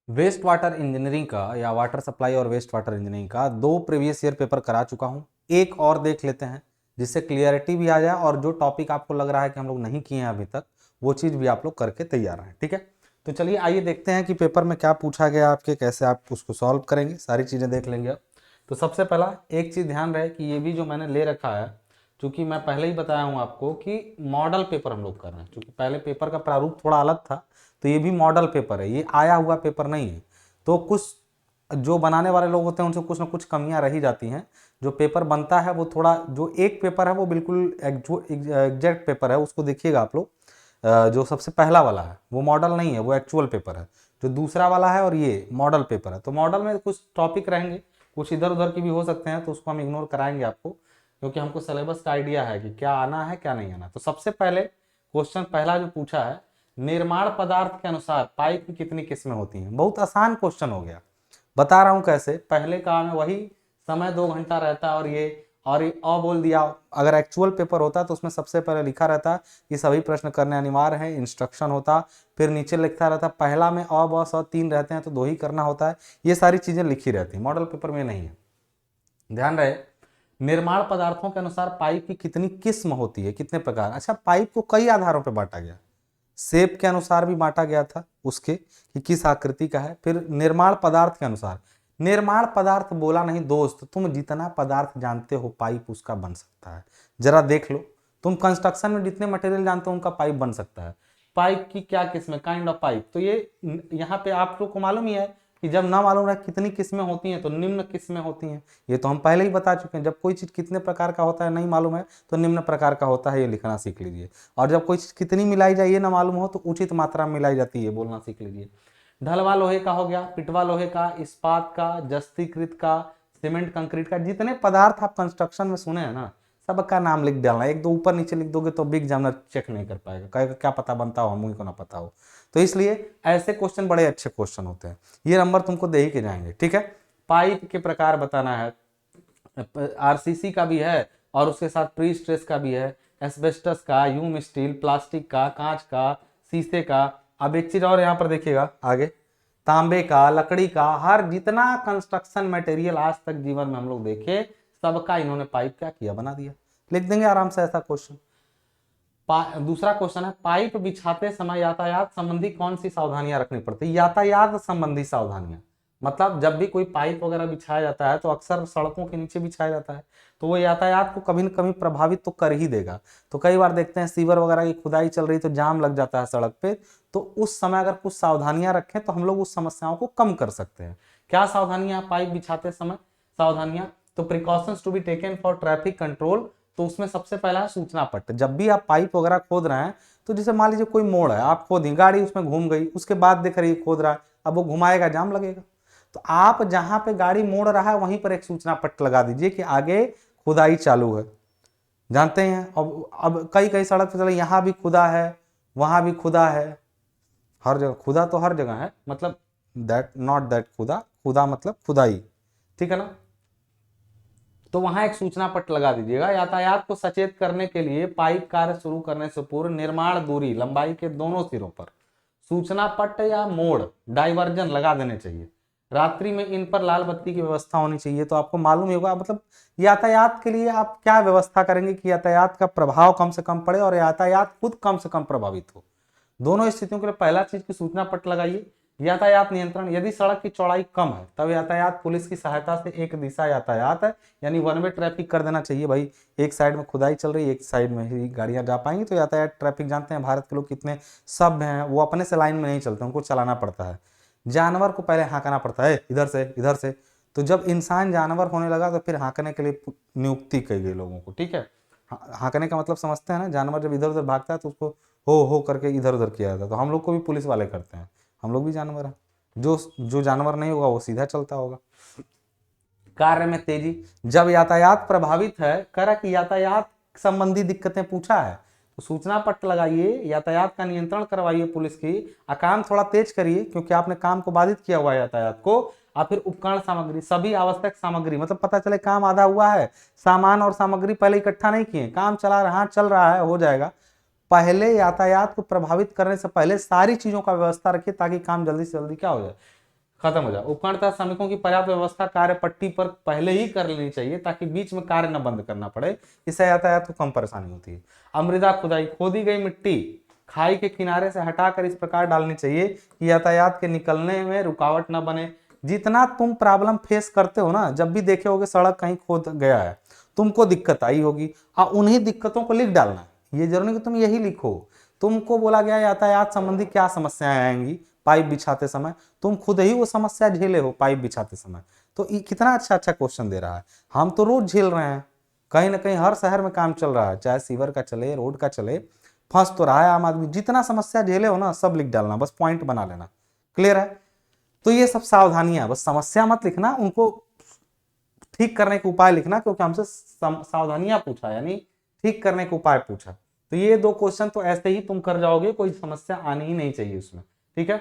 Waste water engineering का या water supply और वेस्ट वाटर इंजीनियरिंग का 2 प्रीवियस ईयर पेपर करा चुका हूँ। एक और देख लेते हैं जिससे क्लियरिटी भी आ जाए और जो टॉपिक आपको लग रहा है कि हम लोग नहीं किए हैं अभी तक वो चीज़ भी आप लोग करके तैयार हैं। ठीक है, तो चलिए आइए देखते हैं कि पेपर में क्या पूछा गया आपके, कैसे आप उसको सॉल्व करेंगे, सारी चीज़ें देख लेंगे अब। तो सबसे पहला एक चीज़ ध्यान रहे कि ये भी जो मैंने ले रखा है, चूँकि मैं पहले ही बताया हूँ आपको कि मॉडल पेपर हम लोग कर रहे हैं, चूँकि पहले पेपर का प्रारूप थोड़ा अलग था तो ये भी मॉडल पेपर है, ये आया हुआ पेपर नहीं है। तो कुछ जो बनाने वाले लोग होते हैं उनसे कुछ ना कुछ कमियां रही जाती हैं। जो पेपर बनता है वो थोड़ा, जो एक पेपर है वो बिल्कुल एग्जैक्ट पेपर है, उसको देखिएगा आप लोग। जो सबसे पहला वाला है वो मॉडल नहीं है, वो एक्चुअल पेपर है। जो दूसरा वाला है और ये मॉडल पेपर है, तो मॉडल में कुछ टॉपिक रहेंगे, कुछ इधर उधर की भी हो सकते हैं, तो उसको हम इग्नोर कराएंगे आपको, क्योंकि हमको सिलेबस का आइडिया है कि क्या आना है क्या नहीं आना। तो सबसे पहले क्वेश्चन पहला जो पूछा है, निर्माण पदार्थ के अनुसार पाइप की कितनी किस्में होती हैं। बहुत आसान क्वेश्चन हो गया, बता रहा हूं कैसे। पहले का में वही समय 2 घंटा रहता और ये अ बोल दिया। अगर एक्चुअल पेपर होता तो उसमें सबसे पहले लिखा रहता कि सभी प्रश्न करने अनिवार्य है, इंस्ट्रक्शन होता, फिर नीचे लिखता रहता पहला में अ ब स 3 रहते हैं तो 2 ही करना होता है। ये सारी चीजें लिखी रहती है, मॉडल पेपर में नहीं है। ध्यान रहे, निर्माण पदार्थों के अनुसार पाइप की कितनी किस्म होती है, कितने प्रकार। अच्छा, पाइप को कई आधारों पर बांटा गया, शेप के अनुसार भी बांटा गया था उसके कि किस आकृति का है। फिर निर्माण पदार्थ के अनुसार, निर्माण पदार्थ बोला नहीं दोस्त, तुम जितना पदार्थ जानते हो पाइप उसका बन सकता है। जरा देख लो, तुम कंस्ट्रक्शन में जितने मटेरियल जानते हो उनका पाइप बन सकता है। पाइप की क्या किस्म है, काइंड ऑफ पाइप, तो ये यहाँ पे आप लोग को मालूम ही है कि जब ना मालूम रहा कितनी किस्में होती हैं तो निम्न किस्में होती हैं। ये तो हम पहले ही बता चुके हैं, जब कोई चीज कितने प्रकार का होता है नहीं मालूम है तो निम्न प्रकार का होता है, ये लिखना सीख लीजिए। और जब कोई चीज कितनी मिलाई जाए ये ना मालूम हो तो उचित मात्रा में मिलाई जाती है, बोलना सीख लीजिए। ढलवा लोहे का हो गया, पिटवा लोहे का, इस्पात का, जस्तीकृत का, सीमेंट कंक्रीट का, जितने पदार्थ आप कंस्ट्रक्शन में सुने हैं ना सबका नाम लिख डालना। एक दो ऊपर नीचे लिख दोगे तो बिग एग्जामिनर चेक नहीं कर पाएगा, कहेगा क्या पता बनता हो, हम को ना पता हो। तो इसलिए ऐसे क्वेश्चन बड़े अच्छे क्वेश्चन होते हैं, ये नंबर तुमको दे ही के जाएंगे। ठीक है, पाइप के प्रकार बताना है, आरसीसी का भी है और उसके साथ प्री स्ट्रेस का भी है, एस्बेस्टस का, यूम स्टील, प्लास्टिक का, कांच का, शीशे का। अब एक चीज और यहाँ पर देखिएगा आगे, तांबे का, लकड़ी का, हर जितना कंस्ट्रक्शन मटेरियल आज तक जीवन में हम लोग देखे सबका इन्होंने पाइप क्या किया, बना दिया। लिख देंगे आराम से ऐसा क्वेश्चन। दूसरा क्वेश्चन है, पाइप बिछाते समय यातायात संबंधी कौन सी सावधानियां रखनी पड़ती है। यातायात संबंधी सावधानियां मतलब जब भी कोई पाइप वगैरह बिछाया जाता है तो अक्सर सड़कों के नीचे बिछाया जाता है, तो वो यातायात को कभी न कभी प्रभावित तो कर ही देगा। तो कई बार देखते हैं सीवर वगैरह की खुदाई चल रही तो जाम लग जाता है सड़क पे, तो उस समय अगर कुछ सावधानियां रखें तो हम लोग उस समस्याओं को कम कर सकते हैं। क्या सावधानियां पाइप बिछाते समय, सावधानियां, तो precautions to be taken for traffic control. तो उसमें सबसे पहला है सूचना पट्ट। जब भी आप पाइप वगैरह खोद रहे हैं तो जैसे मान लीजिए कोई मोड़ है, आप खोदी, गाड़ी उसमें घूम गई, उसके बाद देख रही है खोद रहा है, अब वो घुमाएगा जाम लगेगा। तो आप जहां पे गाड़ी मोड़ रहा है वहीं पर एक सूचना पट्ट लगा दीजिए कि आगे खुदाई चालू है। जानते हैं अब कई कई सड़क पे चले, यहाँ भी खुदा है वहां भी खुदा है, हर जगह खुदा तो हर जगह है, मतलब दैट नॉट दैट खुदा, खुदा मतलब खुदाई। ठीक है ना, तो वहां एक सूचना पट्ट लगा दीजिएगा। यातायात को सचेत करने के लिए पाइप कार्य शुरू करने से पूर्व निर्माण दूरी लंबाई के दोनों सिरों पर सूचना पट्ट या मोड़ डाइवर्जन लगा देने चाहिए। रात्रि में इन पर लाल बत्ती की व्यवस्था होनी चाहिए। तो आपको मालूम ही होगा, मतलब यातायात के लिए आप क्या व्यवस्था करेंगे कि यातायात का प्रभाव कम से कम पड़े और यातायात खुद कम से कम प्रभावित हो। दोनों स्थितियों के लिए पहला चीज की सूचना पट्ट लगाइए। यातायात नियंत्रण, यदि सड़क की चौड़ाई कम है तब यातायात पुलिस की सहायता से एक दिशा यातायात है, यानी वन वे ट्रैफिक कर देना चाहिए भाई। एक साइड में खुदाई चल रही है, एक साइड में ही गाड़ियां जा पाएंगी। तो यातायात ट्रैफिक जानते हैं भारत के लोग कितने सभ्य हैं, वो अपने से लाइन में नहीं चलते, उनको चलाना पड़ता है। जानवर को पहले हाँकना पड़ता है इधर से इधर से। तो जब इंसान जानवर होने लगा तो फिर हाँकने के लिए नियुक्ति की गई लोगों को। ठीक है, हाँकने का मतलब समझते हैं ना, जानवर जब इधर उधर भागता है तो उसको हो करके इधर उधर किया जाता है। तो हम लोग को भी पुलिस वाले करते हैं, हम लोग भी जानवर हैं। जो जो जानवर नहीं होगा वो सीधा चलता होगा। कार्य में तेजी, जब यातायात प्रभावित है, करा कि यातायात संबंधी दिक्कतें पूछा है तो सूचना पट्ट लगाइए, यातायात का नियंत्रण करवाइए पुलिस की, काम थोड़ा तेज करिए क्योंकि आपने काम को बाधित किया हुआ है यातायात को। और फिर उपकरण सामग्री, सभी आवश्यक सामग्री, मतलब पता चले काम आधा हुआ है, सामान और सामग्री पहले इकट्ठा नहीं किए, काम चला रहा, चल रहा है, हो जाएगा। पहले यातायात को प्रभावित करने से पहले सारी चीजों का व्यवस्था रखिए ताकि काम जल्दी से जल्दी क्या हो जाए, खत्म हो जाए। उपकरण तथा श्रमिकों की पर्याप्त व्यवस्था कार्य पट्टी पर पहले ही कर लेनी चाहिए ताकि बीच में कार्य न बंद करना पड़े, इससे यातायात को कम परेशानी होती है। अमृदा खुदाई, खोदी गई मिट्टी खाई के किनारे से हटाकर इस प्रकार डालनी चाहिए कि यातायात के निकलने में रुकावट न बने। जितना तुम प्रॉब्लम फेस करते हो ना, जब भी देखे होगे सड़क कहीं खोद गया है, तुमको दिक्कत आई होगी, और उन्हीं दिक्कतों को लिख डालना है। ये जरूरी नहीं कि तुम यही लिखो। तुमको बोला गया यातायात संबंधी क्या समस्याएं आएंगी पाइप बिछाते समय, तुम खुद ही वो समस्या झेले हो पाइप बिछाते समय। तो कितना अच्छा अच्छा क्वेश्चन दे रहा है। हम तो रोज झेल रहे हैं, कहीं ना कहीं हर शहर में काम चल रहा है, चाहे सीवर का चले, रोड का चले, फंस तो रहा है आम आदमी। जितना समस्या झेले हो ना, सब लिख डालना, बस पॉइंट बना लेना। क्लियर है? तो ये सब सावधानियां, बस समस्या मत लिखना, उनको ठीक करने के उपाय लिखना, क्योंकि हमसे सावधानियां पूछा, यानी ठीक करने के उपाय पूछा। तो ये 2 क्वेश्चन तो ऐसे ही तुम कर जाओगे, कोई समस्या आनी ही नहीं चाहिए उसमें। ठीक है।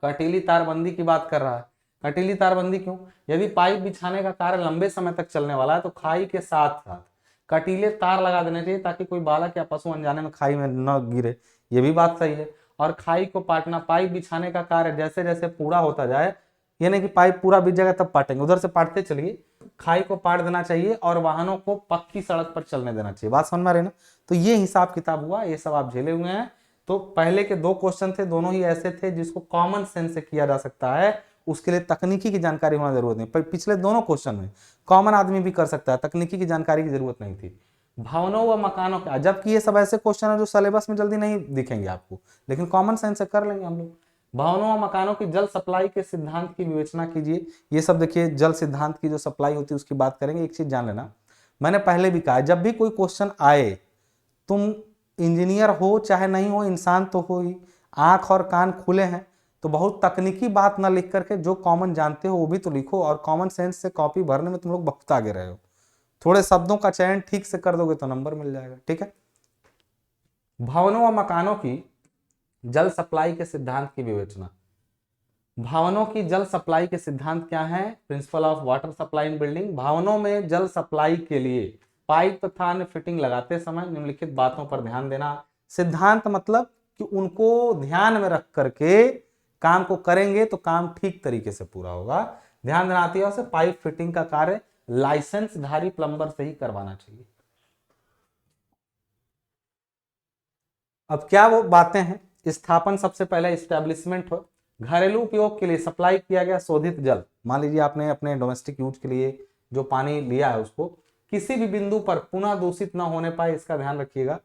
कटीली तारबंदी की बात कर रहा है। कटीली तारबंदी क्यों? यदि पाइप बिछाने का कार्य लंबे समय तक चलने वाला है तो खाई के साथ साथ कटीले तार लगा देने चाहिए ताकि कोई बालक या पशु अनजाने में खाई में न गिरे। ये भी बात सही है। और खाई को पाटना, पाइप बिछाने का कार्य जैसे जैसे पूरा होता जाए, यानी कि पाइप पूरा बिछ जाएगा तब पाटेंगे, उधर से पाटते चलिए, खाई को पाट देना चाहिए और वाहनों को पक्की सड़क पर चलने देना चाहिए। बात समझ में आ रही ना? तो ये हिसाब किताब हुआ, ये सब आप झेले हुए हैं। तो पहले के 2 क्वेश्चन थे, दोनों ही ऐसे थे जिसको कॉमन सेंस से किया जा सकता है, उसके लिए तकनीकी की जानकारी होना जरूरत नहीं। पिछले दोनों क्वेश्चन में कॉमन आदमी भी कर सकता है, तकनीकी की जानकारी की जरूरत नहीं थी। भवनों व मकानों का, जबकि ये सब ऐसे क्वेश्चन है जो सिलेबस में जल्दी नहीं दिखेंगे आपको, लेकिन कॉमन सेंस से कर लेंगे हम लोग। भवनों व मकानों की जल सप्लाई के सिद्धांत की विवेचना कीजिए। ये सब देखिए, जल सिद्धांत की जो सप्लाई होती है उसकी बात करेंगे। एक चीज जान लेना, मैंने पहले भी कहा, जब भी कोई क्वेश्चन आए, तुम इंजीनियर हो चाहे नहीं हो, इंसान तो हो ही, आंख और कान खुले हैं, तो बहुत तकनीकी बात ना लिख करके जो कॉमन जानते हो वो भी तो लिखो। और कॉमन सेंस से कॉपी भरने में तुम लोग बहुत आगे रहे हो। थोड़े शब्दों का चयन ठीक से कर दोगे तो नंबर मिल जाएगा। ठीक है। भवनों व मकानों की जल सप्लाई के सिद्धांत की विवेचना। भवनों की जल सप्लाई के सिद्धांत क्या है? Principle of water supply in building. भवनों में जल सप्लाई के लिए पाइप तथा अन्य फिटिंग लगाते समय निम्नलिखित बातों पर ध्यान देना। सिद्धांत मतलब कि उनको ध्यान में रख करके काम को करेंगे तो काम ठीक तरीके से पूरा होगा। ध्यान देना आती है से पाइप फिटिंग का कार्य लाइसेंस धारी प्लम्बर से ही करवाना चाहिए। अब क्या वो बातें हैं? स्थापन, सबसे पहले एस्टेब्लिशमेंट हो। घरेलू उपयोग के लिए सप्लाई किया गया शोधित जल, मान लीजिए आपने अपने डोमेस्टिक यूज के लिए जो पानी लिया है उसको किसी भी बिंदु पर पुनः दूषित न होने पाए, इसका ध्यान रखिएगा।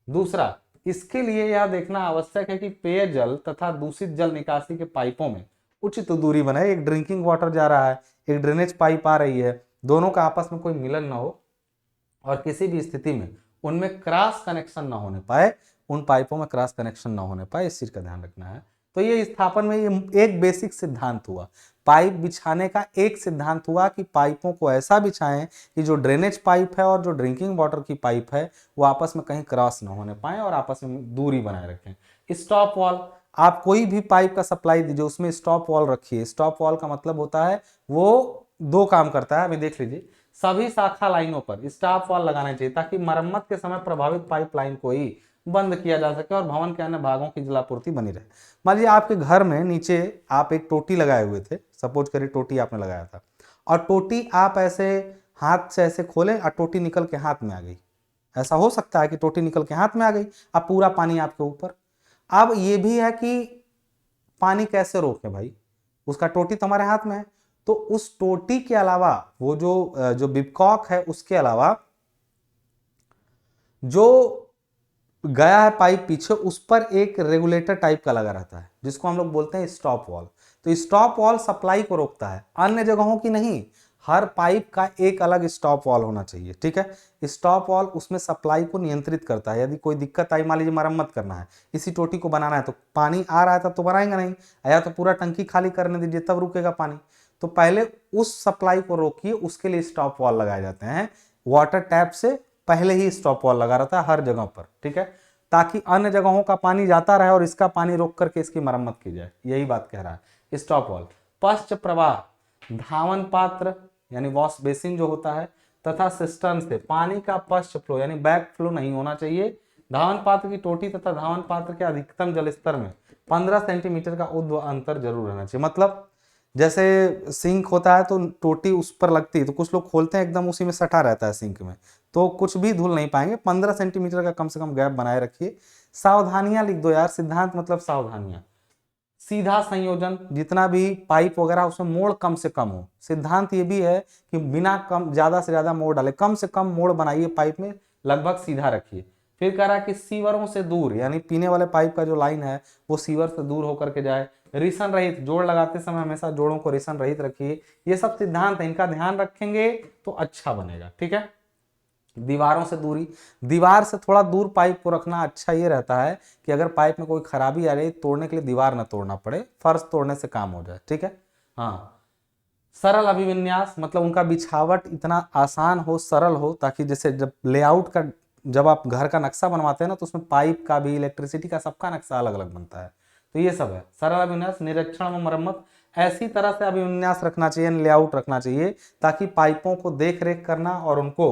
दूसरा, इसके लिए यह देखना आवश्यक है कि पेयजल तथा दूषित जल निकासी के पाइपों में उचित दूरी बनाए। एक ड्रिंकिंग वाटर जा रहा है, एक ड्रेनेज पाइप आ रही है, दोनों का आपस में कोई मिलन ना हो और किसी भी स्थिति में उनमें क्रॉस कनेक्शन ना होने पाए, उन पाइपों में क्रॉस कनेक्शन ना होने पाए, इस चीज का ध्यान रखना है। तो ये स्थापन में ये एक बेसिक सिद्धांत हुआ। पाइप बिछाने का एक सिद्धांत हुआ कि पाइपों को ऐसा बिछाएं कि जो ड्रेनेज पाइप है और जो ड्रिंकिंग वाटर की पाइप है वो आपस में कहीं क्रॉस ना होने पाए और आपस में दूरी बनाए रखें। स्टॉप वॉल, आप कोई भी पाइप का सप्लाई दीजिए उसमें स्टॉप वॉल रखिए। स्टॉप वॉल का मतलब होता है वो 2 काम करता है, अभी देख लीजिए। सभी शाखा लाइनों पर स्टॉप वॉल लगाना चाहिए ताकि मरम्मत के समय प्रभावित पाइपलाइन को ही बंद किया जा सके और भवन के अन्य भागों की जलापूर्ति बनी रहे। मान लीजिए आपके घर में नीचे आप एक टोटी लगाए हुए थे, सपोज करिए टोटी आपने लगाया था, और टोटी आप ऐसे हाथ से ऐसे खोले और टोटी निकल के हाथ में आ गई। ऐसा हो सकता है कि टोटी निकल के हाथ में आ गई, अब पूरा पानी आपके ऊपर। अब ये भी है कि पानी कैसे रोके भाई, उसका टोटी तो हमारे हाथ में है, तो उस टोटी के अलावा वो जो बिपकॉक है उसके अलावा जो गया है पाइप पीछे, उस पर एक रेगुलेटर टाइप का लगा रहता है जिसको हम लोग बोलते हैं स्टॉप वॉल। तो स्टॉप वॉल सप्लाई को रोकता है, अन्य जगहों की नहीं। हर पाइप का एक अलग स्टॉप वॉल होना चाहिए। ठीक है। स्टॉप वॉल उसमें सप्लाई को नियंत्रित करता है। यदि कोई दिक्कत आई, मान लीजिए मरम्मत करना है, इसी टोटी को बनाना है, तो पानी आ रहा है तब तो बनाएंगे नहीं, या तो पूरा टंकी खाली करने दीजिए तब रुकेगा पानी। तो पहले उस सप्लाई को रोकिए, उसके लिए स्टॉप वॉल लगाए जाते हैं। वाटर टैप से पहले ही स्टॉप वॉल लगा रहता है हर जगह पर। ठीक है। ताकि अन्य जगहों का पानी जाता रहे और इसका पानी रोक करके इसकी मरम्मत की जाए, यही बात कह रहा है स्टॉप वॉल। पश्च प्रवाह, धावन पात्र यानी वॉश बेसिन जो होता है, तथा सिस्टर्न से पानी का पश्च फ्लो यानी बैक फ्लो नहीं होना चाहिए। धावन पात्र की टोटी तथा धावन पात्र के अधिकतम जल स्तर में 15 सेंटीमीटर का ऊर्ध्व अंतर जरूर रहना चाहिए। मतलब जैसे सिंक होता है तो टोटी उस पर लगती है, तो कुछ लोग खोलते हैं एकदम उसी में सटा रहता है सिंक में, तो कुछ भी धुल नहीं पाएंगे। 15 सेंटीमीटर का कम से कम गैप बनाए रखिए। सावधानियां लिख दो यार, सिद्धांत मतलब सावधानियां। सीधा संयोजन, जितना भी पाइप वगैरह उसमें मोड़ कम से कम हो। सिद्धांत ये भी है कि बिना कम ज्यादा से ज्यादा मोड़ डाले, कम से कम मोड़ बनाइए पाइप में, लगभग सीधा रखिए। फिर कह रहा है कि सीवरों से दूर, यानी पीने वाले पाइप का जो लाइन है वो सीवर से दूर होकर के जाए। रिसन रहित, जोड़ लगाते समय हमेशा जोड़ों को रिसन रहित रखिए। ये सब सिद्धांत है, इनका ध्यान रखेंगे तो अच्छा बनेगा, ठीक है। दीवारों से दूरी, दीवार से थोड़ा दूर पाइप को रखना अच्छा ये रहता है कि अगर पाइप में कोई खराबी आ रही है, तोड़ने के लिए दीवार ना तोड़ना पड़े, फर्श तोड़ने से काम हो जाए, ठीक है। हाँ, सरल अभिविन्यास, मतलब उनका बिछावट इतना आसान हो, सरल हो, ताकि जैसे जब लेआउट का, जब आप घर का नक्शा बनवाते हैं ना, तो उसमें पाइप का भी, इलेक्ट्रिसिटी का, सबका नक्शा अलग अलग बनता है। तो ये सब है सरल अभिविन्यास। निरीक्षण व मरम्मत, ऐसी तरह से अभिविन्यास रखना चाहिए, लेआउट रखना चाहिए ताकि पाइपों को देख रेख करना और उनको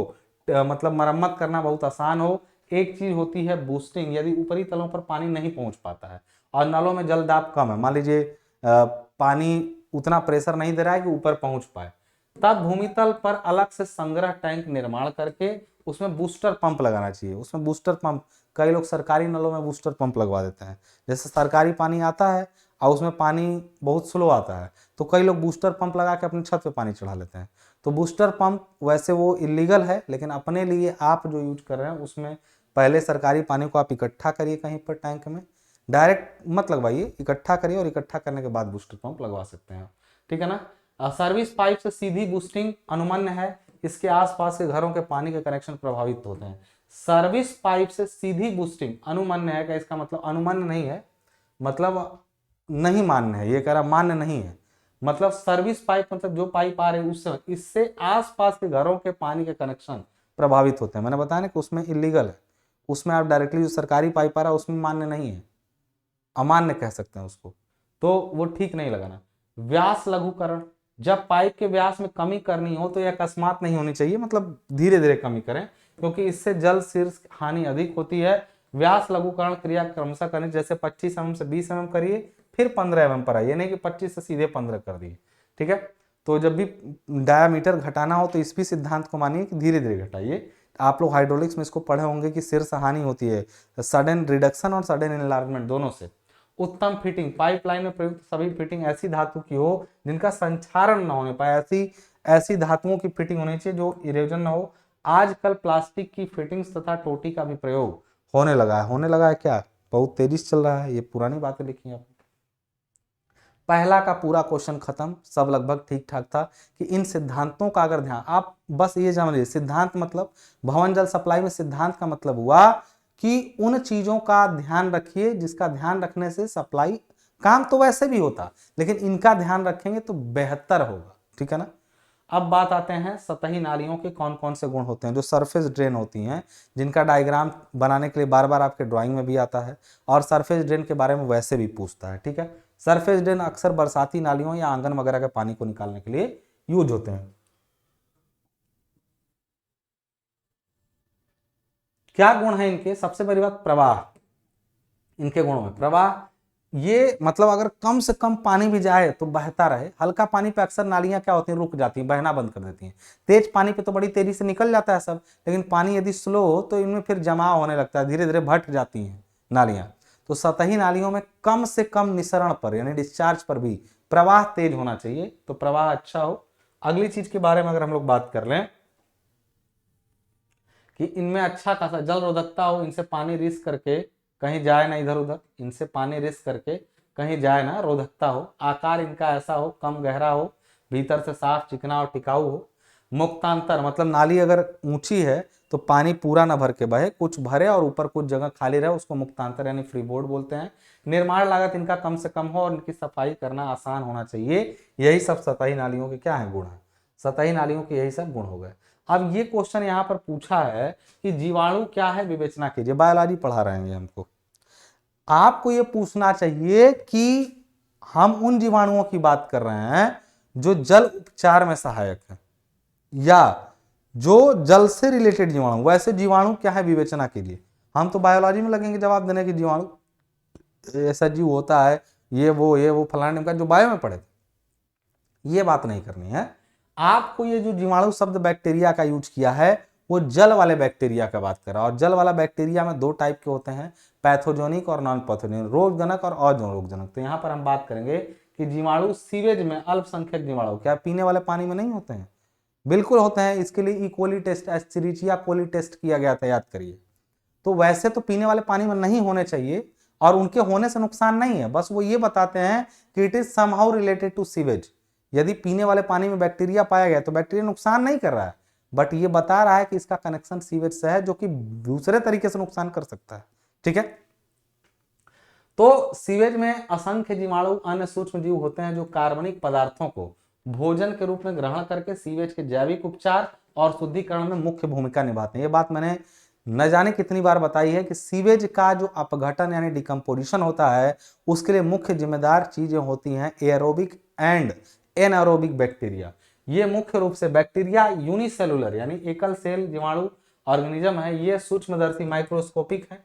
मतलब मरम्मत करना बहुत आसान हो। एक चीज होती है बूस्टिंग, यदि ऊपरी तलों पर पानी नहीं पहुंच पाता है और नलों में जल दाब कम है, मान लीजिए पानी उतना प्रेशर नहीं दे रहा है कि ऊपर पहुंच पाए, तब भूमितल पर अलग से संग्रह टैंक निर्माण करके उसमें बूस्टर पंप लगाना चाहिए। उसमें बूस्टर पंप, कई लोग सरकारी नलों में बूस्टर पंप लगवा देते हैं। जैसे सरकारी पानी आता है और उसमें पानी बहुत स्लो आता है, तो कई लोग बूस्टर पंप लगा के अपनी छत पे पानी चढ़ा लेते हैं। तो बूस्टर पंप वैसे वो इलीगल है, लेकिन अपने लिए आप जो यूज कर रहे हैं उसमें पहले सरकारी पानी को आप इकट्ठा करिए कहीं पर टैंक में, डायरेक्ट मत लगवाइए, इकट्ठा करिए और इकट्ठा करने के बाद बूस्टर पंप लगवा सकते हैं, ठीक है ना। सर्विस पाइप से सीधी बूस्टिंग अनुमन्य है, इसके आसपास के घरों के पानी के कनेक्शन प्रभावित होते हैं। सर्विस पाइप से सीधी बूस्टिंग अनुमन्य है, क्या इसका मतलब अनुमन्य नहीं है, मतलब नहीं मान्य है, ये कह रहा मान्य नहीं है। मतलब सर्विस पाइप मतलब जो पाइप आ रही है उससे, इससे आसपास के घरों के पानी के कनेक्शन प्रभावित होते हैं। मैंने बताया ना कि उसमें इलीगल है, उसमें आप डायरेक्टली जो सरकारी पाइप आ रहा है उसमें मान्य नहीं है, अमान्य कह सकते हैं उसको, तो वो ठीक नहीं लगाना। व्यास लघुकरण, जब पाइप के व्यास में कमी करनी हो तो यह अकस्मात नहीं होनी चाहिए, मतलब धीरे धीरे कमी करें, क्योंकि इससे जल शीर्ष हानि अधिक होती है। व्यास लघुकरण क्रिया क्रमशः करनी, जैसे 25 mm से 20 mm करिए, फिर 15 mm पर आइए, नहीं कि 25 से सीधे 15 कर दिए, ठीक है। तो जब भी डायामीटर घटाना हो तो इस भी सिद्धांत को मानिए कि धीरे धीरे घटाइए। आप लोग हाइड्रोलिक्स में इसको पढ़े होंगे कि शीर्ष हानि होती है सडन रिडक्शन और सडन एनलार्जमेंट दोनों से। उत्तम फिटिंग, पाइपलाइन में प्रयुक्त सभी फिटिंग ऐसी धातु की हो जिनका संक्षारण न होने पाए, ऐसी ऐसी धातुओं की फिटिंग होनी चाहिए जो इरोजन न हो। आजकल प्लास्टिक की फिटिंग्स तथा टोटी का भी प्रयोग होने लगा है क्या, बहुत तेजी से चल रहा है, ये पुरानी बातें लिखी हैं। पहला का पूरा क्वेश्चन खत्म, सब लगभग ठीक ठाक था कि इन सिद्धांतों का अगर ध्यान, आप बस ये जान लीजिए, सिद्धांत मतलब भवन जल सप्लाई में सिद्धांत का मतलब हुआ कि उन चीजों का ध्यान रखिए जिसका ध्यान रखने से सप्लाई, काम तो वैसे भी होता लेकिन इनका ध्यान रखेंगे तो बेहतर होगा, ठीक है ना। अब बात आते हैं सतही नालियों के कौन कौन से गुण होते हैं। जो सरफेस ड्रेन होती हैं, जिनका डायग्राम बनाने के लिए बार बार आपके ड्राइंग में भी आता है, और सरफेस ड्रेन के बारे में वैसे भी पूछता है, ठीक है। सरफेस ड्रेन अक्सर बरसाती नालियों या आंगन वगैरह के पानी को निकालने के लिए यूज होते हैं। क्या गुण है इनके, सबसे बड़ी बात प्रवाह, इनके गुणों में प्रवाह, ये मतलब अगर कम से कम पानी भी जाए तो बहता रहे। हल्का पानी पे अक्सर नालियां क्या होती हैं, रुक जाती हैं, बहना बंद कर देती हैं। तेज पानी पे तो बड़ी तेजी से निकल जाता है सब, लेकिन पानी यदि स्लो हो तो इनमें फिर जमाव होने लगता है, धीरे धीरे भट जाती हैं नालियां। तो सतही नालियों में कम से कम निसरण पर यानी डिस्चार्ज पर भी प्रवाह तेज होना चाहिए, तो प्रवाह अच्छा हो। अगली चीज के बारे में अगर हम लोग बात कर लें कि इनमें अच्छा खासा जल रोधकता हो, इनसे पानी रिस करके कहीं जाए ना इधर उधर, इनसे पानी रिस करके कहीं जाए ना, रोधकता हो। आकार इनका ऐसा हो, कम गहरा हो, भीतर से साफ चिकना और टिकाऊ हो। मुक्तांतर मतलब नाली अगर ऊंची है तो पानी पूरा ना भर के बहे, कुछ भरे और ऊपर कुछ जगह खाली रहे, उसको मुक्तांतर यानी फ्री बोर्ड बोलते हैं। निर्माण लागत इनका कम से कम हो और इनकी सफाई करना आसान होना चाहिए। यही सब सतही नालियों के क्या है, गुण है। सतही नालियों के यही सब गुण हो गए। अब ये क्वेश्चन यहाँ पर पूछा है कि जीवाणु क्या है, विवेचना कीजिए। बायोलॉजी पढ़ा रहे हैं हमको, आपको ये पूछना चाहिए कि हम उन जीवाणुओं की बात कर रहे हैं जो जल उपचार में सहायक है, या जो जल से रिलेटेड जीवाणु, वैसे जीवाणु क्या है विवेचना कीजिए। हम तो बायोलॉजी में लगेंगे जवाब देने की जीवाणु ऐसा जीव होता है, ये वो फलाने का, जो बायो में पढ़े थे। ये बात नहीं करनी है आपको। ये जो जीवाणु शब्द बैक्टीरिया का यूज किया है वो जल वाले बैक्टीरिया का बात कर रहा है, और जल वाला बैक्टीरिया में दो टाइप के होते हैं, पैथोजेनिक और नॉन पैथोजेनिक, रोगजनक और अरोगजनक। तो यहाँ पर हम बात करेंगे कि जीवाणु सीवेज में अल्पसंख्यक जीवाणु क्या पीने वाले पानी में नहीं होते हैं? बिल्कुल होते हैं। इसके लिए E coli test, Escherichia coli test किया गया था, याद करिए। तो वैसे तो पीने वाले पानी में नहीं होने चाहिए और उनके होने से नुकसान नहीं है, बस वो ये बताते हैं कि it is somehow related to sewage. यदि पीने वाले पानी में बैक्टीरिया पाया गया तो बैक्टीरिया नुकसान नहीं कर रहा है, बट ये बता रहा है कि इसका कनेक्शन सीवेज से है, जो कि दूसरे तरीके से नुकसान कर सकता है। ठीक है, तो सीवेज में असंख्य जीवाणु अन्य सूक्ष्म जीव होते हैं जो कार्बनिक पदार्थों को भोजन के रूप में ग्रहण करके सीवेज के जैविक उपचार और शुद्धिकरण में मुख्य भूमिका निभाते हैं। ये बात मैंने न जाने कितनी बार बताई है कि सीवेज का जो अपघटन यानी डिकम्पोजिशन होता है उसके लिए मुख्य जिम्मेदार चीजें होती हैं एरोबिक एंड एनारोबिक बैक्टीरिया। ये मुख्य रूप से बैक्टीरिया यूनिसेलुलर यानी एकल सेल जीवाणु ऑर्गेनिज्म है, ये सूक्ष्मदर्शी माइक्रोस्कोपिक है।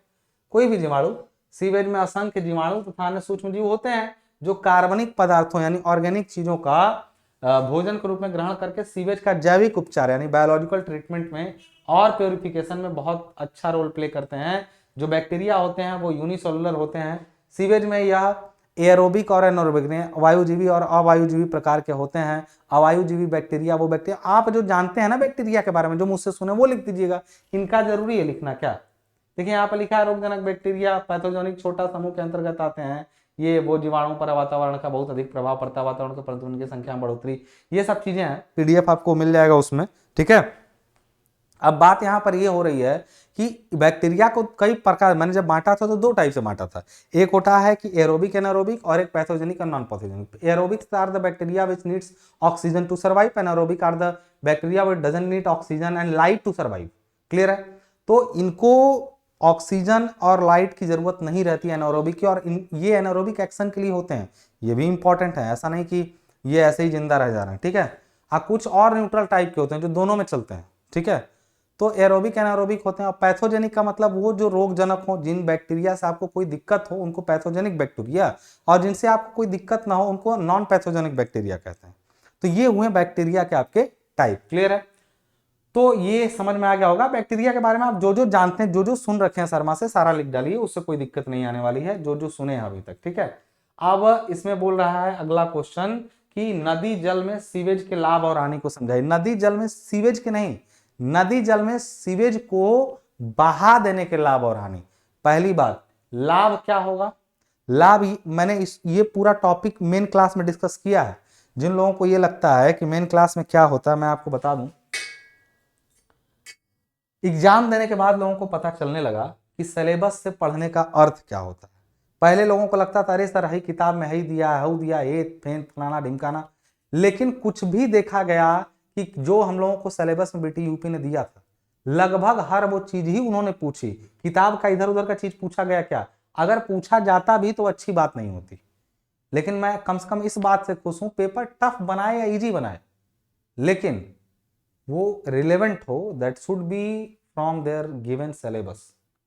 कोई भी जीवाणु, सीवेज में असंख्य जीवाणु तथा अन्य सूक्ष्म जीव होते हैं जो कार्बनिक पदार्थों यानी ऑर्गेनिक चीजों का भोजन के रूप में ग्रहण करके सीवेज का जैविक उपचार यानी बायोलॉजिकल ट्रीटमेंट में और प्योरिफिकेशन में बहुत अच्छा रोल प्ले करते हैं। जो बैक्टीरिया होते हैं वो यूनिसेलुलर होते हैं। सीवेज में यह एरोबिक और एनारोबिक वायुजीवी और अवायुजीवी प्रकार के होते हैं। अवायुजीवी बैक्टीरिया वो बैक्टीरिया आप जो जानते हैं ना बैक्टीरिया के बारे में, जो मुझसे सुने वो लिख दीजिएगा। इनका जरूरी है लिखना क्या? देखिए यहाँ पर लिखा है रोगजनक बैक्टीरिया पैथोजेनिक छोटा समूह के अंतर्गत आते हैं। ये वो जीवाणु पर वातावरण का बहुत अधिक प्रभाव पड़ता है, वातावरण के परंतु उनकी संख्या में बढ़ोतरी, ये सब चीजें हैं। पीडीएफ आपको मिल जाएगा उसमें। ठीक है, अब बात यहां पर ये हो रही है कि बैक्टीरिया को कई प्रकार, मैंने जब बांटा था तो दो टाइप से बांटा था। एक होता है कि एरोबिक एनारोबिक और एक पैथोजेनिक और non pathogenic. Aerobic are the bacteria which needs oxygen to survive, anaerobic are the bacteria which doesn't need oxygen and light to survive. Clear है? तो इनको ऑक्सीजन और लाइट की जरूरत नहीं रहती एनारोबिक की, और ये एनारोबिक एक्शन के लिए होते हैं। ये भी इंपॉर्टेंट है, ऐसा नहीं कि ये ऐसे ही जिंदा रह जा रहे हैं। ठीक है, कुछ और न्यूट्रल टाइप के होते हैं जो दोनों में चलते हैं। ठीक है, तो एरोबिक एनारोबिक होते हैं। और पैथोजेनिक का मतलब वो जो रोगजनक हो, जिन बैक्टीरिया से आपको कोई दिक्कत हो उनको पैथोजेनिक बैक्टीरिया, और जिनसे आपको कोई दिक्कत ना हो उनको नॉन पैथोजेनिक बैक्टीरिया कहते हैं। तो ये हुए बैक्टीरिया के आपके टाइप। क्लियर है? तो ये समझ में आ गया होगा। बैक्टीरिया के बारे में आप जो जो जानते हैं, जो जो सुन रखे हैं शर्मा से, सारा लिख डालिए, उससे कोई दिक्कत नहीं आने वाली है, जो जो सुने हैं अभी तक। ठीक है, अब इसमें बोल रहा है अगला क्वेश्चन कि नदी जल में सीवेज के लाभ और हानि को समझाइए। नदी जल में सीवेज के नहीं, नदी जल में सीवेज को बहा देने के लाभ और हानि। पहली बात, लाभ क्या होगा? लाभ मैंने ये पूरा टॉपिक मेन क्लास में डिस्कस किया है। जिन लोगों को ये लगता है कि मेन क्लास में क्या होता है, मैं आपको बता दूं। एग्जाम देने के बाद लोगों को पता चलने लगा कि सिलेबस से पढ़ने का अर्थ क्या होता है। पहले लोगों को लगता था अरे सर ही किताब में ही दिया है, दिया ये फेन फलाना ढिमकाना, लेकिन कुछ भी देखा गया कि जो हम लोगों को सिलेबस में बीटी यूपी ने दिया था लगभग हर वो चीज ही उन्होंने पूछी। किताब का इधर उधर का चीज पूछा गया क्या? अगर पूछा जाता भी तो अच्छी बात नहीं होती। लेकिन मैं कम से कम इस बात से खुश हूं, पेपर टफ बनाए या इजी बनाए लेकिन वो रिलेवेंट हो, that should be from there given syllabus,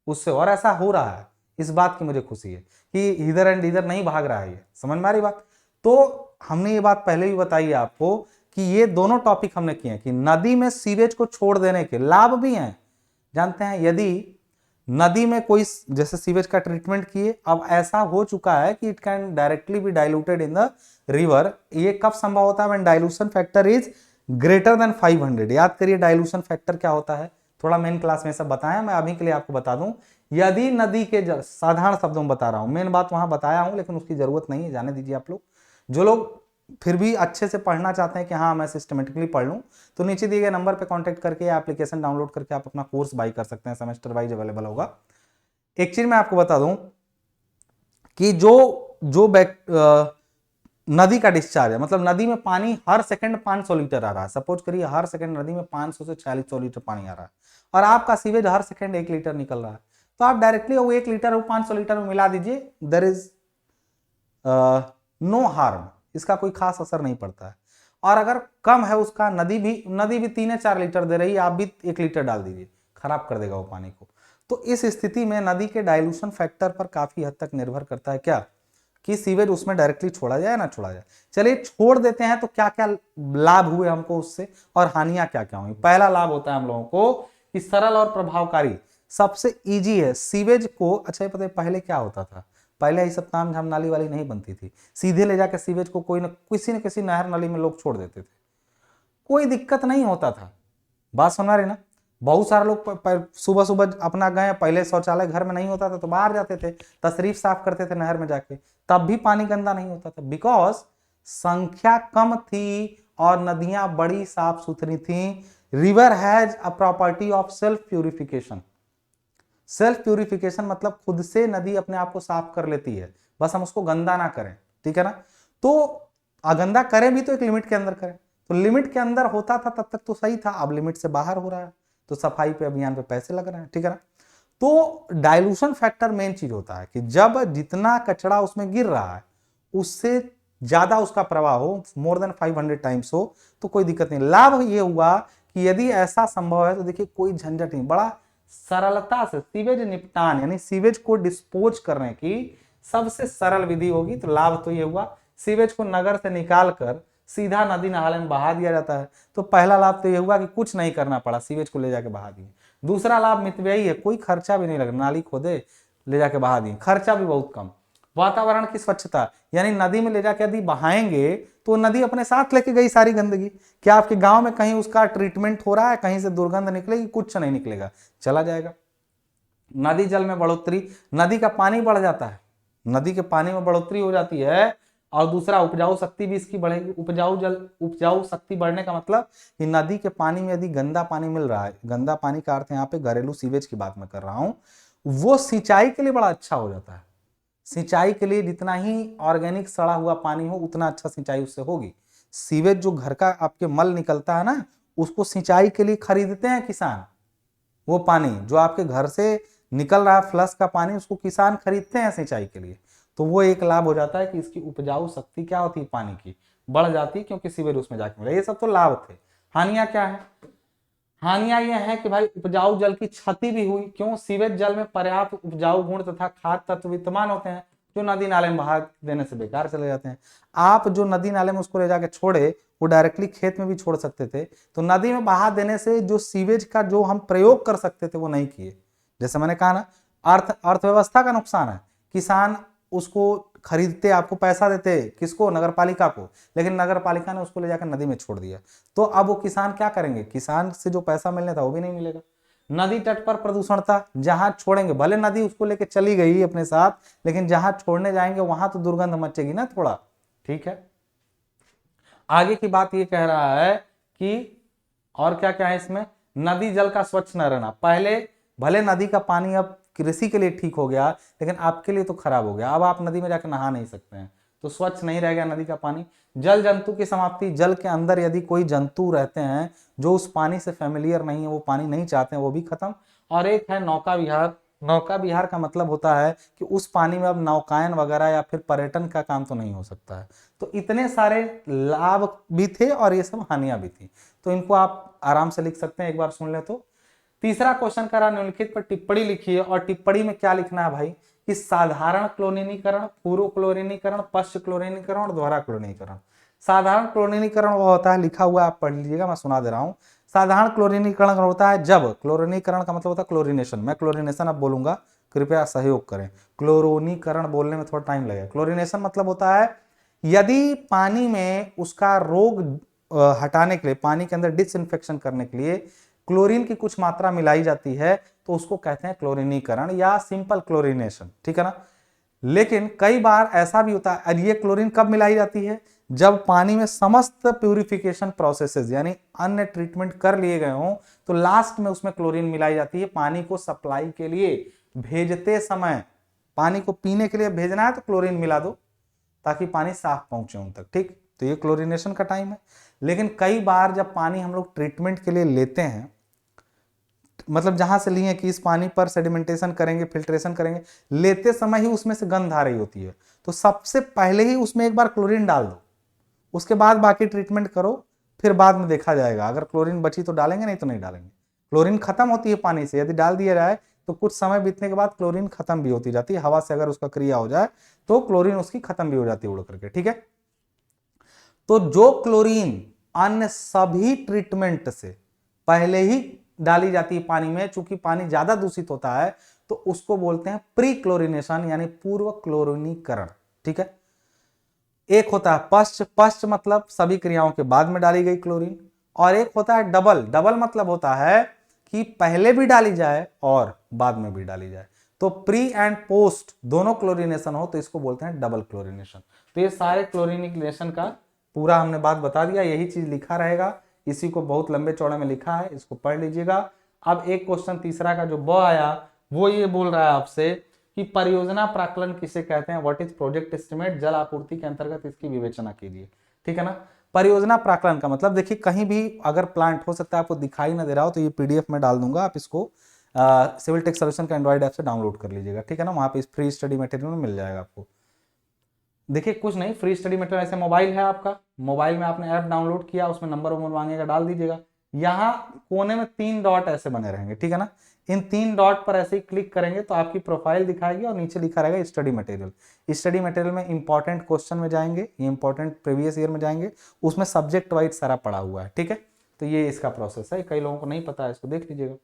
उससे। और ऐसा हो रहा है, इस बात की मुझे खुशी है कि इधर एंड इधर नहीं भाग रहा है। ये समझ में आ रही बात? तो हमने ये बात पहले भी बताई है आपको कि ये दोनों टॉपिक हमने किए हैं कि नदी में सीवेज को छोड़ देने के लाभ भी हैं। जानते हैं, यदि नदी में कोई जैसे सीवेज का ट्रीटमेंट किए, अब ऐसा हो चुका है कि it can directly be diluted in the river. ये कब संभव होता है? When dilution factor is greater than 500। याद करिए डाइल्यूशन फैक्टर क्या होता है, थोड़ा मेन क्लास में सब बताया, मैं अभी के लिए आपको बता दूं। यदि नदी के साधारण शब्दों में बता रहा हूं, मेन बात वहां बताया हूं लेकिन उसकी जरूरत नहीं है, जाने दीजिए आप लोग। जो लोग फिर भी अच्छे से पढ़ना चाहते हैं कि हाँ मैं सिस्टमेटिकली पढ़ लूं, तो नीचे दिए गए नंबर पे कांटेक्ट करके या एप्लीकेशन डाउनलोड करके आप अपना कोर्स बाई कर सकते हैं, सेमेस्टर वाइज अवेलेबल होगा। एक चीज मैं आपको बता दूं कि जो नदी का डिस्चार्ज है, मतलब नदी में पानी हर सेकंड 500 लीटर आ रहा है। सपोज करिए हर सेकंड नदी में 500 से 4600 लीटर पानी आ रहा है और आपका सीवेज हर सेकंड 1 लीटर निकल रहा है, तो आप डायरेक्टली वो 1 लीटर वो 500 लीटर में मिला दीजिए। देयर इज नो हार्म, इसका कोई खास असर नहीं पड़ता है। और अगर कम है उसका, नदी भी 3-4 लीटर दे रही है, आप भी 1 लीटर डाल दीजिए, खराब कर देगा वो पानी को। तो इस स्थिति में नदी के डाइल्यूशन फैक्टर पर काफी हद तक निर्भर करता है क्या? कि सीवेज उसमें डायरेक्टली छोड़ा जाए ना छोड़ा जाए। चलिए छोड़ देते हैं तो क्या क्या लाभ हुए हमको उससे और हानियां क्या क्या हुई। पहला लाभ होता है हम लोगों को कि सरल और प्रभावकारी, सबसे इजी है सीवेज को। अच्छा ये पता है पहले क्या होता था, पहले ये सब काम झाम नाली वाली नहीं बनती थी, सीधे ले जाकर सीवेज को कोई न किसी नहर नाली में लोग छोड़ देते थे, कोई दिक्कत नहीं होता था। बात सुना रहे ना, बहुत सारे लोग सुबह सुबह अपना गए, पहले शौचालय घर में नहीं होता था तो बाहर जाते थे, तशरीफ साफ करते थे नहर में जाके, तब भी पानी गंदा नहीं होता था, बिकॉज संख्या कम थी और नदियां बड़ी साफ सुथरी थी। River has a property of self purification. Self purification मतलब खुद से नदी अपने आप को साफ कर लेती है, बस हम उसको गंदा ना करें, ठीक है ना। तो गंदा करें भी तो एक लिमिट के अंदर करें, तो लिमिट के अंदर होता था तब तक तो सही था, अब लिमिट से बाहर हो रहा है तो सफाई पे अभियान पे पैसे लग रहे हैं, ठीक है ना। तो डाइल्यूशन फैक्टर मेन चीज होता है कि जब जितना कचरा उसमें गिर रहा है उससे ज्यादा उसका प्रवाह हो, मोर देन 500 टाइम्स हो, तो कोई दिक्कत नहीं। लाभ ये हुआ कि यदि ऐसा संभव है तो देखिए कोई झंझट नहीं, बड़ा सरलता से सीवेज निपटान यानी सीवेज को डिस्पोज करने की सबसे सरल विधि होगी। तो लाभ तो ये हुआ, सीवेज को नगर से निकाल कर सीधा नदी नाले में बहा दिया जाता है। तो पहला लाभ तो ये हुआ कि कुछ नहीं करना पड़ा, सीवेज को ले जाके बहा दिए। दूसरा लाभ मितव्ययी है, कोई खर्चा भी नहीं लगा, नाली खोदे ले जाके बहा दिए, खर्चा भी बहुत कम। वातावरण की स्वच्छता, यानी नदी में ले जाके यदि बहाएंगे तो नदी अपने साथ लेके गई सारी गंदगी। क्या आपके गांव में कहीं उसका ट्रीटमेंट हो रहा है, कहीं से दुर्गंध निकलेगी? कुछ नहीं निकलेगा, चला जाएगा। नदी जल में बढ़ोतरी, नदी का पानी बढ़ जाता है, नदी के पानी में बढ़ोतरी हो जाती है। और दूसरा उपजाऊ शक्ति भी इसकी बढ़ेगी। उपजाऊ शक्ति बढ़ने का मतलब कि नदी के पानी में यदि गंदा पानी मिल रहा है, गंदा पानी का अर्थ यहाँ पे घरेलू सीवेज की बात मैं कर रहा हूं, वो सिंचाई के लिए बड़ा अच्छा हो जाता है। सिंचाई के लिए जितना ही ऑर्गेनिक सड़ा हुआ पानी हो उतना अच्छा सिंचाई उससे होगी। सीवेज जो घर का आपके मल निकलता है ना, उसको सिंचाई के लिए खरीदते हैं किसान। वो पानी जो आपके घर से निकल रहा है फ्लश का पानी, उसको किसान खरीदते हैं सिंचाई के लिए। तो वो एक लाभ हो जाता है कि इसकी उपजाऊ शक्ति क्या होती है, पानी की बढ़ जाती है, क्योंकि सीवेज उसमें जाके मिला। ये सब तो लाभ थे। हानियां क्या है? हानियां ये है कि भाई उपजाऊ जल की क्षति भी हुई। क्यों? सीवेज जल में पर्याप्त उपजाऊ गुण तथा खाद्य तत्व विद्यमान होते हैं जो नदी नाले में बहा देने से बेकार चले जाते हैं। आप जो नदी नाले में उसको ले जाके छोड़े, वो डायरेक्टली खेत में भी छोड़ सकते थे, तो नदी में बहा देने से जो सीवेज का जो हम प्रयोग कर सकते थे वो नहीं किए। जैसे मैंने कहा ना, अर्थव्यवस्था का नुकसान है। किसान उसको खरीदते, आपको पैसा देते, किसको? नगर पालिका को, लेकिन नगर पालिका ने उसको ले जाकर नदी में छोड़ दिया। तो अब वो किसान क्या करेंगे? किसान से जो पैसा मिलने था वो भी नहीं मिलेगा। नदी तट पर प्रदूषण था, जहां छोड़ेंगे, भले नदी उसको लेके चली गई अपने साथ, लेकिन जहां छोड़ने जाएंगे वहां तो दुर्गंध मचेगी ना थोड़ा, ठीक है। आगे की बात ये कह रहा है कि और क्या क्या है इसमें, नदी जल का स्वच्छ न रहना। पहले भले नदी का पानी अब कृषि के लिए ठीक हो गया, लेकिन आपके लिए तो खराब हो गया। अब आप नदी में जाकर नहा नहीं सकते हैं, तो स्वच्छ नहीं रह गया नदी का पानी। जल जंतु की समाप्ति, जल के अंदर यदि कोई जंतु रहते हैं जो उस पानी से फेमिलियर नहीं है, वो पानी नहीं चाहते हैं, वो भी खत्म। और एक है नौका विहार। नौका विहार का मतलब होता है कि उस पानी में अब नौकायन वगैरह या फिर पर्यटन का काम तो नहीं हो सकता है। तो इतने सारे लाभ भी थे और ये सब हानियां भी थी, तो इनको आप आराम से लिख सकते हैं, एक बार सुन ले तो। तीसरा क्वेश्चन करा, निम्नलिखित पर टिप्पणी लिखिए। और टिप्पणी में क्या लिखना है भाई कि साधारण क्लोरीनीकरण, पूर्व क्लोरीनीकरण, पश्च क्लोरीनीकरण और दोहरा क्लोरीनीकरण। साधारण क्लोरीनीकरण वो होता है, लिखा हुआ आप पढ़ लीजिएगा, मैं सुना दे रहा हूं। साधारण क्लोरीनीकरण होता है जब, क्लोरीनीकरण का मतलब होता है क्लोरीनेशन, मैं क्लोरीनेशन अब बोलूंगा, कृपया सहयोग करें। क्लोरोनीकरण बोलने में थोड़ा टाइम लगेगा। क्लोरीनेशन मतलब होता है यदि पानी में उसका रोग हटाने के लिए, पानी के अंदर डिसइंफेक्शन करने के लिए क्लोरीन की कुछ मात्रा मिलाई जाती है, तो उसको कहते हैं क्लोरीनीकरण या सिंपल क्लोरीनेशन, ठीक है ना। लेकिन कई बार ऐसा भी होता है, ये क्लोरीन कब मिलाई जाती है? जब पानी में समस्त प्यूरिफिकेशन प्रोसेसेस यानी अन्य ट्रीटमेंट कर लिए गए हों, तो लास्ट में उसमें क्लोरीन मिलाई जाती है। पानी को सप्लाई के लिए भेजते समय, पानी को पीने के लिए भेजना है तो क्लोरीन मिला दो ताकि पानी साफ पहुंचे उन तक, ठीक। तो ये क्लोरीनेशन का टाइम है। लेकिन कई बार जब पानी हम लोग ट्रीटमेंट के लिए लेते हैं, मतलब जहां से लिए कि इस पानी पर सेडिमेंटेशन करेंगे, फिल्ट्रेशन करेंगे, लेते समय ही उसमें से गंध आ रही होती है, तो सबसे पहले ही उसमें एक बार क्लोरीन डाल दो, उसके बाद बाकी ट्रीटमेंट करो, फिर बाद में देखा जाएगा। अगर क्लोरीन बची तो डालेंगे, नहीं तो नहीं डालेंगे। क्लोरीन खत्म होती है पानी से, यदि डाल दिया जाए तो कुछ समय बीतने के बाद क्लोरीन खत्म भी होती जाती है, हवा से अगर उसका क्रिया हो जाए तो क्लोरीन उसकी खत्म भी हो जाती है उड़ करके, ठीक है। तो जो क्लोरीन अन्य सभी ट्रीटमेंट से पहले ही डाली जाती है पानी में, चूंकि पानी ज्यादा दूषित होता है तो उसको बोलते हैं प्री क्लोरिनेशन यानी पूर्व क्लोरीनीकरण, ठीक है। एक होता है पश्च, पश्च मतलब सभी क्रियाओं के बाद में डाली गई क्लोरीन, और एक होता है डबल, डबल मतलब होता है कि पहले भी डाली जाए और बाद में भी डाली जाए। तो प्री एंड पोस्ट दोनों क्लोरीनेशन हो तो इसको बोलते हैं डबल क्लोरीनेशन। तो ये सारे क्लोरीनेशन का पूरा हमने बात बता दिया, यही चीज लिखा रहेगा, इसी को बहुत लंबे चौड़े में लिखा है, इसको पढ़ लीजिएगा। अब एक क्वेश्चन तीसरा का जो ब आया वो ये बोल रहा है आपसे कि परियोजना प्राक्कलन किसे कहते हैं, व्हाट इज प्रोजेक्ट एस्टिमेट, जल आपूर्ति के अंतर्गत इसकी विवेचना कीजिए, ठीक है ना। परियोजना प्राक्कलन का मतलब देखिए कहीं भी अगर प्लांट हो सकता है आपको दिखाई ना दे रहा हो तो ये पीडीएफ में डाल दूंगा, आप इसको सिविल टेक सोल्यूशन का एंड्रॉइड ऐप से डाउनलोड कर लीजिएगा, ठीक है ना। वहां पे फ्री स्टडी मटेरियल में मिल जाएगा आपको। देखिए कुछ नहीं, फ्री स्टडी मटेरियल ऐसे मोबाइल है आपका, मोबाइल में आपने ऐप डाउनलोड किया, उसमें नंबर वंबर मांगेगा, डाल दीजिएगा। यहाँ कोने में 3 डॉट ऐसे बने रहेंगे, ठीक है ना। इन 3 डॉट पर ऐसे ही क्लिक करेंगे तो आपकी प्रोफाइल दिखाएगी और नीचे लिखा रहेगा स्टडी मटेरियल। स्टडी मटेरियल में इंपॉर्टेंट क्वेश्चन में जाएंगे, इंपॉर्टेंट प्रीवियस ईयर में जाएंगे, उसमें सब्जेक्ट वाइज सारा पड़ा हुआ है, ठीक है। तो ये इसका प्रोसेस है, कई लोगों को नहीं पता है, इसको देख लीजिएगा।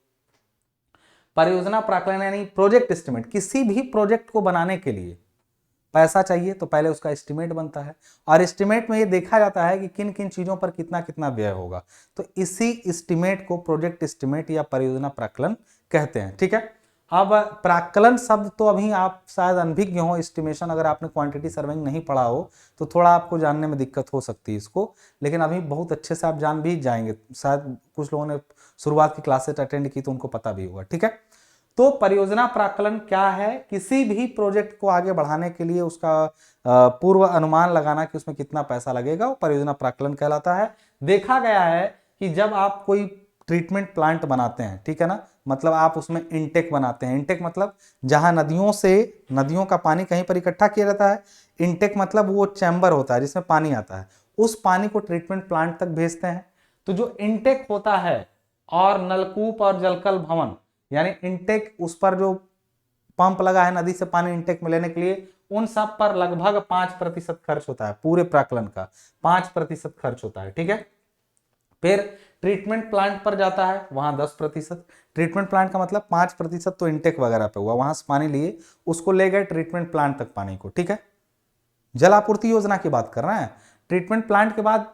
परियोजना प्राक्कलन यानी प्रोजेक्ट एस्टिमेट, किसी भी प्रोजेक्ट को बनाने के लिए पैसा चाहिए तो पहले उसका एस्टिमेट बनता है, और एस्टिमेट में ये देखा जाता है कि किन किन चीजों पर कितना कितना व्यय होगा, तो इसी एस्टिमेट को प्रोजेक्ट एस्टिमेट या परियोजना प्राक्कलन कहते हैं, ठीक है। अब प्राक्कलन शब्द तो अभी आप शायद अनभिज्ञ हो, एस्टिमेशन अगर आपने क्वांटिटी सर्विंग नहीं पढ़ा हो तो थोड़ा आपको जानने में दिक्कत हो सकती है इसको, लेकिन अभी बहुत अच्छे से आप जान भी जाएंगे, शायद कुछ लोगों ने शुरुआत की क्लासेस अटेंड की तो उनको पता भी होगा, ठीक है। तो परियोजना प्राक्कलन क्या है, किसी भी प्रोजेक्ट को आगे बढ़ाने के लिए उसका पूर्व अनुमान लगाना कि उसमें कितना पैसा लगेगा, वो परियोजना प्राक्कलन कहलाता है। देखा गया है कि जब आप कोई ट्रीटमेंट प्लांट बनाते हैं, ठीक है ना, मतलब आप उसमें इनटेक बनाते हैं, इनटेक मतलब जहां नदियों का पानी कहीं पर इकट्ठा किया जाता है, इनटेक मतलब वो चैम्बर होता है जिसमें पानी आता है, उस पानी को ट्रीटमेंट प्लांट तक भेजते हैं। तो जो इनटेक होता है और नलकूप और जलकल भवन यानी इनटेक, उस पर जो पंप लगा है नदी से पानी इनटेक में लेने के लिए, उन सब पर लगभग 5% खर्च होता है, पूरे प्राक्कलन का 5% खर्च होता है, ठीक है। फिर ट्रीटमेंट प्लांट पर जाता है, वहां 10%, ट्रीटमेंट प्लांट का मतलब 5% तो इनटेक वगैरह पे हुआ, वहां से पानी लिए उसको ले गए ट्रीटमेंट प्लांट तक पानी को, ठीक है। जल आपूर्ति योजना की बात कर रहे हैं, ट्रीटमेंट प्लांट के बाद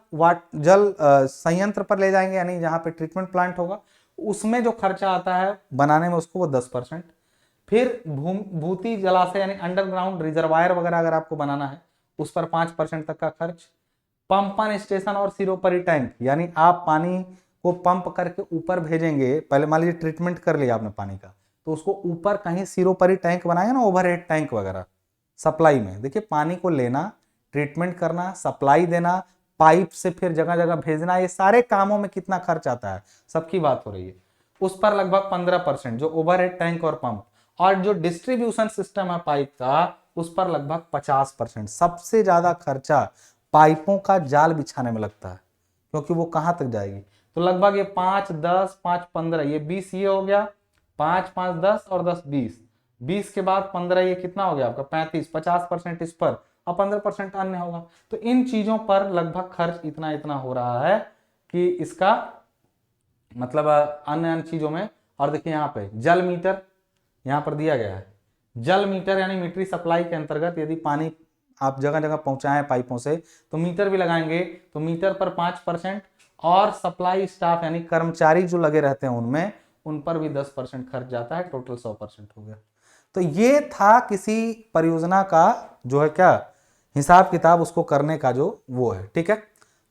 जल संयंत्र पर ले जाएंगे, यानी जहां पे ट्रीटमेंट प्लांट होगा उसमें जो खर्चा आता है बनाने में उसको वो 10%। फिर भूति जलाशय यानी अंडरग्राउंड रिजर्वायर वगैरह अगर आपको बनाना है उस पर 5% तक का खर्च। पंपन स्टेशन और सिरोपरी टैंक यानी आप पानी को पंप करके ऊपर भेजेंगे, पहले मान लीजिए ट्रीटमेंट कर लिया आपने पानी का, तो उसको ऊपर कहीं सिरोपरी टैंक बनाएंगे ना, ओवरहेड टैंक वगैरह। सप्लाई में देखिए पानी को लेना, ट्रीटमेंट करना, सप्लाई देना, पाइप से फिर जगह जगह भेजना, ये सारे कामों में कितना खर्च आता है सबकी बात हो रही है। उस पर लगभग 15% जो ओवरहेड टैंक और पंप, और जो डिस्ट्रीब्यूशन सिस्टम है पाइप का उस पर लगभग 50%। सबसे ज्यादा खर्चा पाइपों का जाल बिछाने में लगता है, क्योंकि वो कहां तक जाएगी। तो लगभग ये 5, 10, 5, 15, ये 20 ये हो गया, 5, 5, 10 और 10, 20, 20 के बाद 15, ये कितना हो गया आपका 35, 50% इस पर और 15% अन्य होगा। तो इन चीजों पर लगभग खर्च इतना इतना हो रहा है कि इसका मतलब अन्य अन्य चीजों में। और देखिए यहाँ पे जल मीटर यहाँ पर दिया गया है, जल मीटर यानी मीटरी सप्लाई के अंतर्गत यदि पानी आप जगह जगह पहुंचाएं पाइपों से तो मीटर भी लगाएंगे, तो मीटर पर 5%, और सप्लाई स्टाफ यानी कर्मचारी जो लगे रहते हैं उनमें, उन पर भी 10% खर्च जाता है, टोटल 100% हो गया। तो ये था किसी परियोजना का जो है क्या हिसाब किताब उसको करने का जो वो है, ठीक है।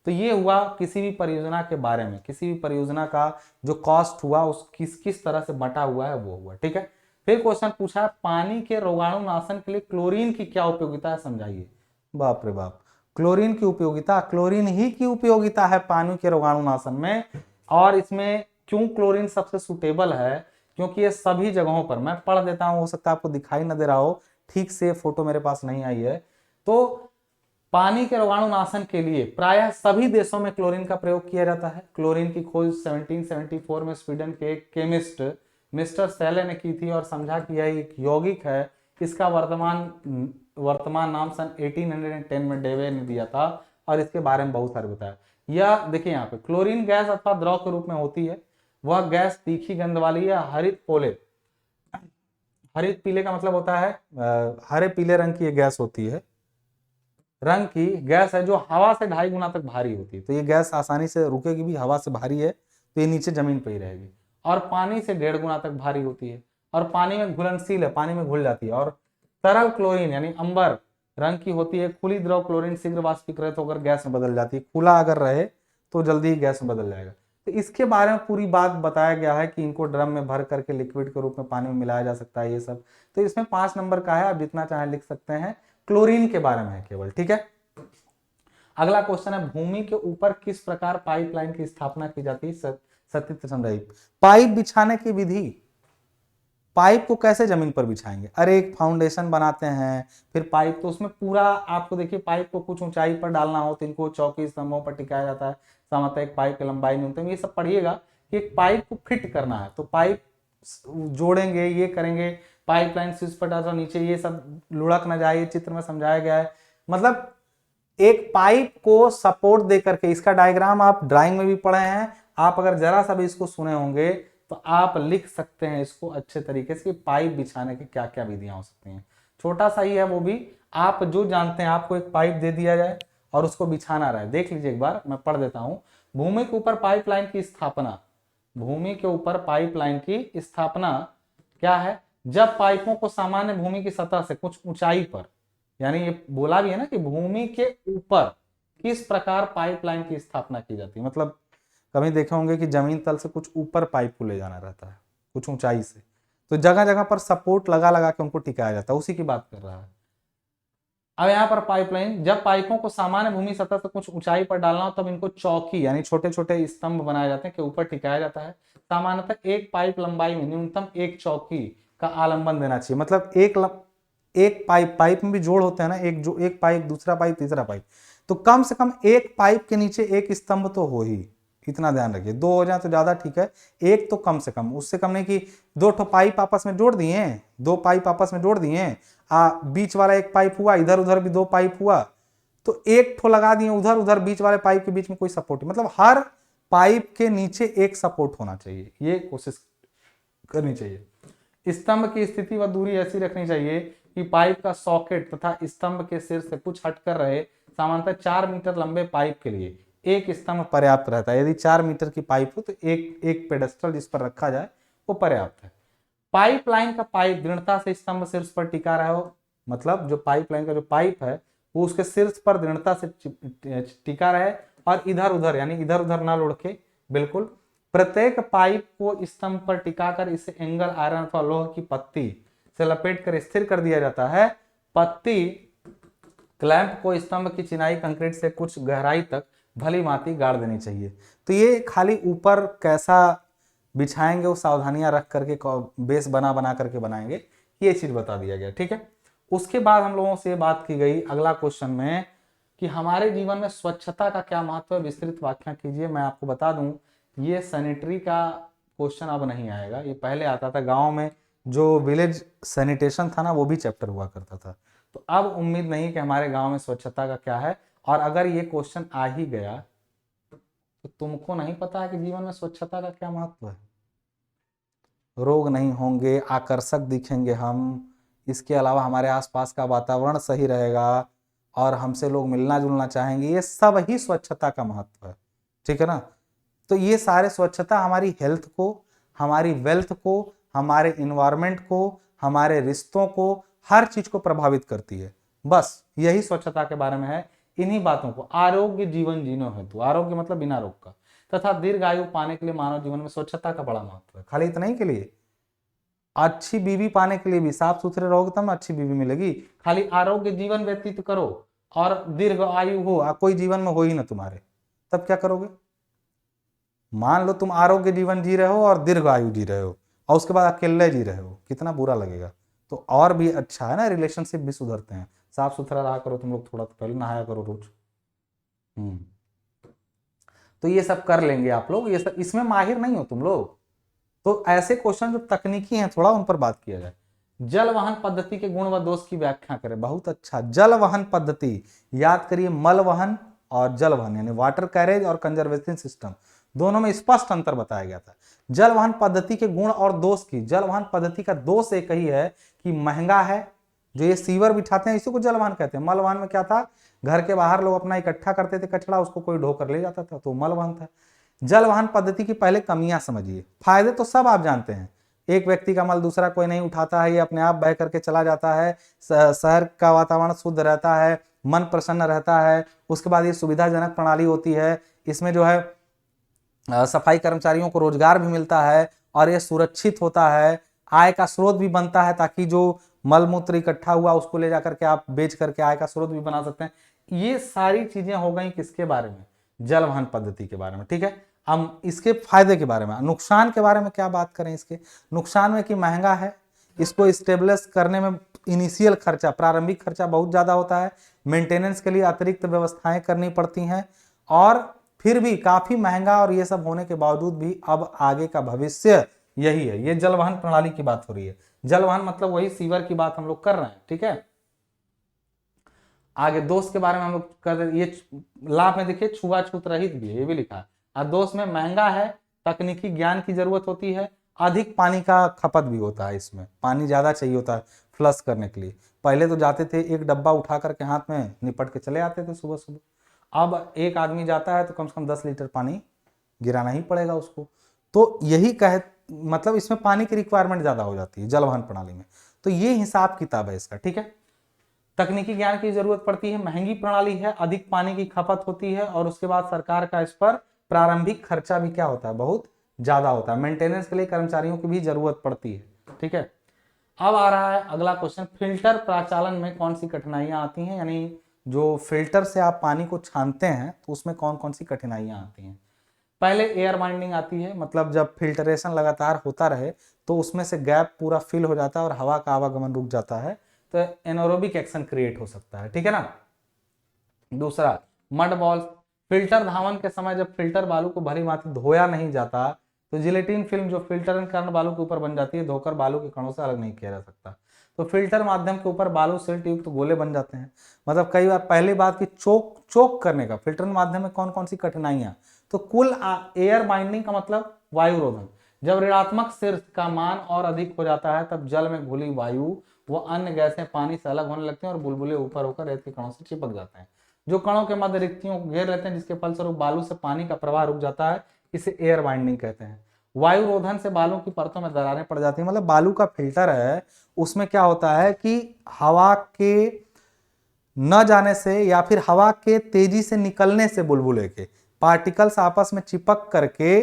तो ये हुआ किसी भी परियोजना के बारे में, किसी भी परियोजना का जो कॉस्ट हुआ उस किस तरह से बटा हुआ है वो हुआ, ठीक है। फिर क्वेश्चन पूछा पानी के रोगाणुनाशन के लिए क्लोरीन की क्या उपयोगिता है, समझाइए। बाप रे बाप, क्लोरीन की उपयोगिता, क्लोरीन ही की उपयोगिता है पानी के रोगाणुनाशन में। और इसमें क्यों क्लोरीन सबसे सुटेबल है, क्योंकि ये सभी जगहों पर, मैं पढ़ देता हूं, हो सकता है आपको दिखाई ना दे रहा हो ठीक से, फोटो मेरे पास नहीं आई है। तो पानी के रोगाणुनाशन के लिए प्रायः सभी देशों में क्लोरीन का प्रयोग किया जाता है। क्लोरीन की खोज 1774 में स्वीडन के एक केमिस्ट मिस्टर सेले ने की थी और समझा कि यह एक यौगिक है। इसका वर्तमान नाम सन 1810 में डेवे ने दिया था और इसके बारे में बहुत सारे बताया। यह देखिए यहाँ पे क्लोरीन गैस अथवा द्रव के रूप में होती है। वह गैस तीखी गंध वाली है, हरित पोले, हरित पीले का मतलब होता है हरे पीले रंग की ये गैस होती है, रंग की गैस है जो हवा से 2.5 गुना तक भारी होती है। तो ये गैस आसानी से रुकेगी भी, हवा से भारी है तो ये नीचे जमीन पर ही रहेगी। और पानी से 1.5 गुना तक भारी होती है और पानी में घुलनशील है, पानी में घुल जाती है। और तरल क्लोरीन यानी अंबर रंग की होती है। खुली द्रव क्लोरीन शीघ्र वाष्पीकृत होकर गैस में बदल जाती है। खुला अगर रहे तो जल्दी ही गैस में बदल जाएगा। तो इसके बारे में पूरी बात बताया गया है कि इनको ड्रम में भर करके लिक्विड के रूप में पानी में मिलाया जा सकता है, ये सब। तो इसमें 5 नंबर का है, आप जितना चाहे लिख सकते हैं। क्लोरीन के बारे में है केवल, ठीक है। अगला क्वेश्चन है, भूमि के ऊपर किस प्रकार पाइपलाइन की स्थापना की जाती है? सचित्र समझाइए। पाइप बिछाने की विधि, पाइप को कैसे जमीन पर बिछाएंगे? अरे एक फाउंडेशन बनाते हैं, फिर पाइप, तो उसमें पूरा आपको देखिए पाइप को कुछ ऊंचाई पर डालना हो तो इनको चौकी स्तंभों पर टिकाया जाता है। सामान्यतः एक पाइप की लंबाई न्यूनतम, ये सब पढ़िएगा कि एक पाइप को फिट करना है तो पाइप जोड़ेंगे, ये करेंगे, पाइपलाइन स्विच पर डालो नीचे, ये सब लुढ़क ना जाए, चित्र में समझाया गया है। मतलब एक पाइप को सपोर्ट दे करके, इसका डायग्राम आप ड्राइंग में भी पढ़े हैं, आप अगर जरा सा भी इसको सुने होंगे तो आप लिख सकते हैं इसको अच्छे तरीके से कि पाइप बिछाने की क्या क्या विधियां हो सकती हैं। छोटा सा ही है वो भी, आप जो जानते हैं, आपको एक पाइप दे दिया जाए और उसको बिछाना रहे। देख लीजिए एक बार, मैं पढ़ देता हूं। भूमि के ऊपर पाइपलाइन की स्थापना, भूमि के ऊपर पाइपलाइन की स्थापना क्या है? जब पाइपों को सामान्य भूमि की सतह से कुछ ऊंचाई पर, यानी ये बोला भी है ना कि भूमि के ऊपर किस प्रकार पाइपलाइन की स्थापना की जाती है। मतलब कभी देखे होंगे कि जमीन तल से कुछ ऊपर पाइप को ले जाना रहता है, कुछ ऊंचाई से, तो जगह जगह पर सपोर्ट लगा लगा के उनको टिकाया जाता है, उसी की बात कर रहा है। अब यहाँ पर पाइपलाइन, जब पाइपों को सामान्य भूमि सतह से कुछ ऊंचाई पर डालना हो तब इनको चौकी यानी छोटे छोटे स्तंभ बनाए जाते हैं के ऊपर टिकाया जाता है। सामान्यतः एक पाइप लंबाई में न्यूनतम एक चौकी का आलंबन देना चाहिए। मतलब एक पाइप में भी जोड़ होते हैं ना, एक पाइप, दूसरा पाइप, तीसरा पाइप, तो कम से कम एक पाइप के नीचे एक स्तंभ तो हो ही, इतना ध्यान रखिए। 2 हो जाए तो ज्यादा ठीक है, एक तो कम से कम, उससे कम नहीं कि 2 पाइप आपस में जोड़ दिए, 2 पाइप आपस में जोड़ दिए, बीच वाला एक पाइप हुआ, इधर उधर भी 2 पाइप हुआ, तो एक ठो लगा दिए उधर उधर, बीच वाले पाइप के बीच में कोई सपोर्ट, मतलब हर पाइप के नीचे एक सपोर्ट होना चाहिए, ये कोशिश करनी चाहिए। स्तंभ की स्थिति व दूरी ऐसी रखनी चाहिए कि पाइप का सॉकेट तथा स्तंभ के सिर से कुछ हटकर रहे। सामान्यतः 4 मीटर लंबे पाइप के लिए एक स्तंभ पर्याप्त रहता है। यदि 4 मीटर की पाइप हो तो एक पेडेस्टल जिस पर रखा जाए वो पर्याप्त है। पाइपलाइन का पाइप दृढ़ता से स्तंभ शीर्ष पर टिका रहा हो, मतलब जो पाइपलाइन का जो पाइप है वो उसके शीर्ष पर दृढ़ता से टिका रहे और इधर उधर यानी इधर उधर ना लुढ़के, बिल्कुल। प्रत्येक पाइप को स्तंभ पर टिकाकर इसे एंगल आयरन अथवा लोह की पत्ती से लपेट कर स्थिर कर दिया जाता है। पत्ती क्लैंप को स्तंभ की चिनाई कंक्रीट से कुछ गहराई तक भली मांति गाड़ देनी चाहिए। तो ये खाली ऊपर कैसा बिछाएंगे वो सावधानियां रख करके बेस बना बना करके बनाएंगे, ये चीज बता दिया गया, ठीक है। उसके बाद हम लोगों से बात की गई अगला क्वेश्चन में कि हमारे जीवन में स्वच्छता का क्या महत्व है, विस्तृत व्याख्या कीजिए। मैं आपको बता दूं ये सैनिटरी का क्वेश्चन अब नहीं आएगा, ये पहले आता था गाँव में, जो विलेज सैनिटेशन था ना वो भी चैप्टर हुआ करता था। तो अब उम्मीद नहीं कि हमारे गांव में स्वच्छता का क्या है, और अगर ये क्वेश्चन आ ही गया तो तुमको नहीं पता है कि जीवन में स्वच्छता का क्या महत्व है। रोग नहीं होंगे, आकर्षक दिखेंगे हम, इसके अलावा हमारे आसपास का वातावरण सही रहेगा और हमसे लोग मिलना जुलना चाहेंगे, ये सब ही स्वच्छता का महत्व है, ठीक है ना। तो ये सारे स्वच्छता हमारी हेल्थ को, हमारी वेल्थ को, हमारे इन्वायरमेंट को, हमारे रिश्तों को, हर चीज को प्रभावित करती है। बस यही स्वच्छता के बारे में है। इन्हीं बातों को आरोग्य जीवन जीनो हेतु, आरोग्य मतलब बिना रोग का, तथा दीर्घायु पाने के लिए मानव जीवन में स्वच्छता का बड़ा महत्व है। खाली इतना ही के लिए, अच्छी बीवी पाने के लिए भी साफ सुथरे रहोगे तब अच्छी बीवी मिलेगी। खाली आरोग्य जीवन व्यतीत करो और दीर्घ आयु हो, कोई जीवन में हो ही ना तुम्हारे, तब क्या करोगे? मान लो तुम आरोग्य जीवन जी रहे हो और दीर्घ आयु जी रहे हो और उसके बाद अकेले जी रहे हो, कितना बुरा लगेगा। तो और भी अच्छा है ना, रिलेशनशिप भी सुधरते हैं। साफ सुथरा रहा करो तुम लोग, थोड़ा तो पहले नहाया करो रोज। तो ये सब कर लेंगे आप लोग, ये सब इसमें माहिर नहीं हो तुम लोग, तो ऐसे क्वेश्चन जो तकनीकी हैं थोड़ा उन पर बात किया जाए। जल वहन पद्धति के गुण व दोष की व्याख्या करें। बहुत अच्छा, जल वहन पद्धति याद करिए, मल वहन और जल वहन यानी वाटर कैरेज और कंजर्वेशन सिस्टम, दोनों में स्पष्ट अंतर बताया गया था। जल वहन पद्धति के गुण और दोष की, जल वहन पद्धति का दोष एक ही है कि महंगा है, जो ये सीवर बिठाते हैं इसी को जल वहन कहते हैं। मल वहन में क्या था, घर के बाहर लोग अपना इकट्ठा करते थे कचरा, उसको कोई ढोकर ले जाता था, तो मल वहन था। जल वहन पद्धति की पहले कमियां समझिए। फायदे तो सब आप जानते हैं, एक व्यक्ति का मल दूसरा कोई नहीं उठाता है, ये अपने आप बह करके चला जाता है, शहर का वातावरण शुद्ध रहता है, मन प्रसन्न रहता है। उसके बाद ये सुविधाजनक प्रणाली होती है, इसमें जो है सफाई कर्मचारियों को रोजगार भी मिलता है और ये सुरक्षित होता है, आय का स्रोत भी बनता है, ताकि जो मल मूत्र इकट्ठा हुआ उसको ले जाकर के आप बेच करके आय का स्रोत भी बना सकते हैं। ये सारी चीजें हो गई किसके बारे में, जल वहन पद्धति के बारे में। ठीक है, हम इसके फायदे के बारे में, नुकसान के बारे में क्या बात करें। इसके नुकसान में कि महंगा है, इसको स्टेब्लिश करने में इनिशियल खर्चा, प्रारंभिक खर्चा बहुत ज्यादा होता है, मेंटेनेंस के लिए अतिरिक्त व्यवस्थाएं करनी पड़ती हैं, और फिर भी काफी महंगा, और ये सब होने के बावजूद भी अब आगे का भविष्य यही है। ये जल वहन प्रणाली की बात हो रही है, जल वहन मतलब वही सीवर की बात हम लोग कर रहे हैं। ठीक है, आगे दोष के बारे में हम लोग कर रहे हैं। ये लाभ में देखिए छुआछूत रहित भी है, ये भी लिखा है। और दोष में महंगा है, तकनीकी ज्ञान की जरूरत होती है, अधिक पानी का खपत भी होता है, इसमें पानी ज्यादा चाहिए होता है फ्लश करने के लिए। पहले तो जाते थे एक डब्बा उठा करके हाथ में निपट के चले आते थे सुबह सुबह, अब एक आदमी जाता है तो कम से कम 10 लीटर पानी गिराना ही पड़ेगा उसको। तो यही मतलब इसमें पानी की रिक्वायरमेंट ज्यादा हो जाती है जल वहन प्रणाली में। तो ये हिसाब किताब है इसका। ठीक है, तकनीकी ज्ञान की जरूरत पड़ती है, महंगी प्रणाली है, अधिक पानी की खपत होती है, और उसके बाद सरकार का इस पर प्रारंभिक खर्चा भी क्या होता है, बहुत ज्यादा होता है। मेंटेनेंस के लिए कर्मचारियों की भी जरूरत पड़ती है। ठीक है, अब आ रहा है अगला क्वेश्चन, फिल्टर प्रचालन में कौन सी कठिनाइयां आती हैं, यानी जो फिल्टर से आप पानी को छानते हैं तो उसमें कौन कौन सी कठिनाइयां आती हैं। पहले एयर बाइंडिंग आती है, मतलब जब फिल्टरेशन लगातार होता रहे तो उसमें से गैप पूरा फिल हो जाता है और हवा का आवागमन रुक जाता है, तो एनोरोबिक एक्शन क्रिएट हो सकता है। ठीक है ना। दूसरा मड बॉल्स, फिल्टर धावन के समय जब फिल्टर बालू को भली भांति धोया नहीं जाता तो जिलेटिन फिल्म जो फिल्टर कण बालू के ऊपर बन जाती है, धोकर बालू के कणों से अलग नहीं किया जा सकता, तो फिल्टर माध्यम के ऊपर बालू सिल्ट युक्त तो गोले बन जाते हैं। मतलब कई बार पहली बात की चोक करने का, फिल्टर माध्यम में कौन कौन सी कठिनाइयां, तो कुल एयर बाइंडिंग का मतलब वायु रोधन। जब ऋणात्मक शीर्ष का मान और अधिक हो जाता है तब जल में घुली वायु वो अन्य गैसें पानी से अलग होने लगती हैं और बुलबुले ऊपर होकर रेत के कणों से चिपक जाते हैं, जो कणों के मध्य रिक्तियों को घेर लेते हैं, जिसके फलस्वरूप बालू से पानी का प्रवाह रुक जाता है। इसे एयर बाइंडिंग कहते हैं। वायु रोधन से बालू की परतों में दरारें पड़ जाती हैं। मतलब बालू का फिल्टर है, उसमें क्या होता है कि हवा के न जाने से या फिर हवा के तेजी से निकलने से बुलबुले के पार्टिकल्स आपस में चिपक करके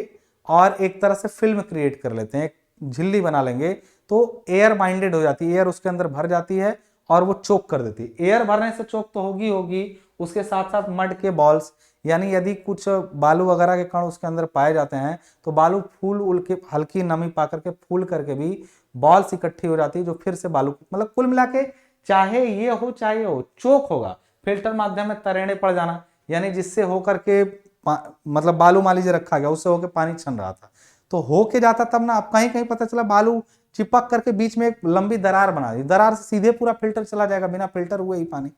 और एक तरह से फिल्म क्रिएट कर लेते हैं, एक झिल्ली बना लेंगे, तो एयर बाइंडेड हो जाती है, एयर उसके अंदर भर जाती है और वो चोक कर देती है। एयर भरने से चोक तो होगी, उसके साथ साथ मड के बॉल्स, यानी यदि कुछ बालू वगैरह के कण उसके अंदर पाए जाते हैं तो बालू फूल उल के हल्की नमी पा करके फूल करके भी बॉल्स इकट्ठी हो जाती है, जो फिर से बालू, मतलब कुल मिला के चाहे ये हो चाहे हो चोक होगा, फिल्टर माध्यम में तरेड़े पड़ जाना, यानी जिससे होकर के मतलब बालू मान लीजिए रखा गया, उससे होकर पानी छन रहा था तो होके जाता, तब ना आप कहीं कहीं पता चला बालू चिपक करके बीच में एक लंबी दरार बना दी, दरार से सीधे पूरा फिल्टर चला जाएगा, बिना फिल्टर हुए ही पानी,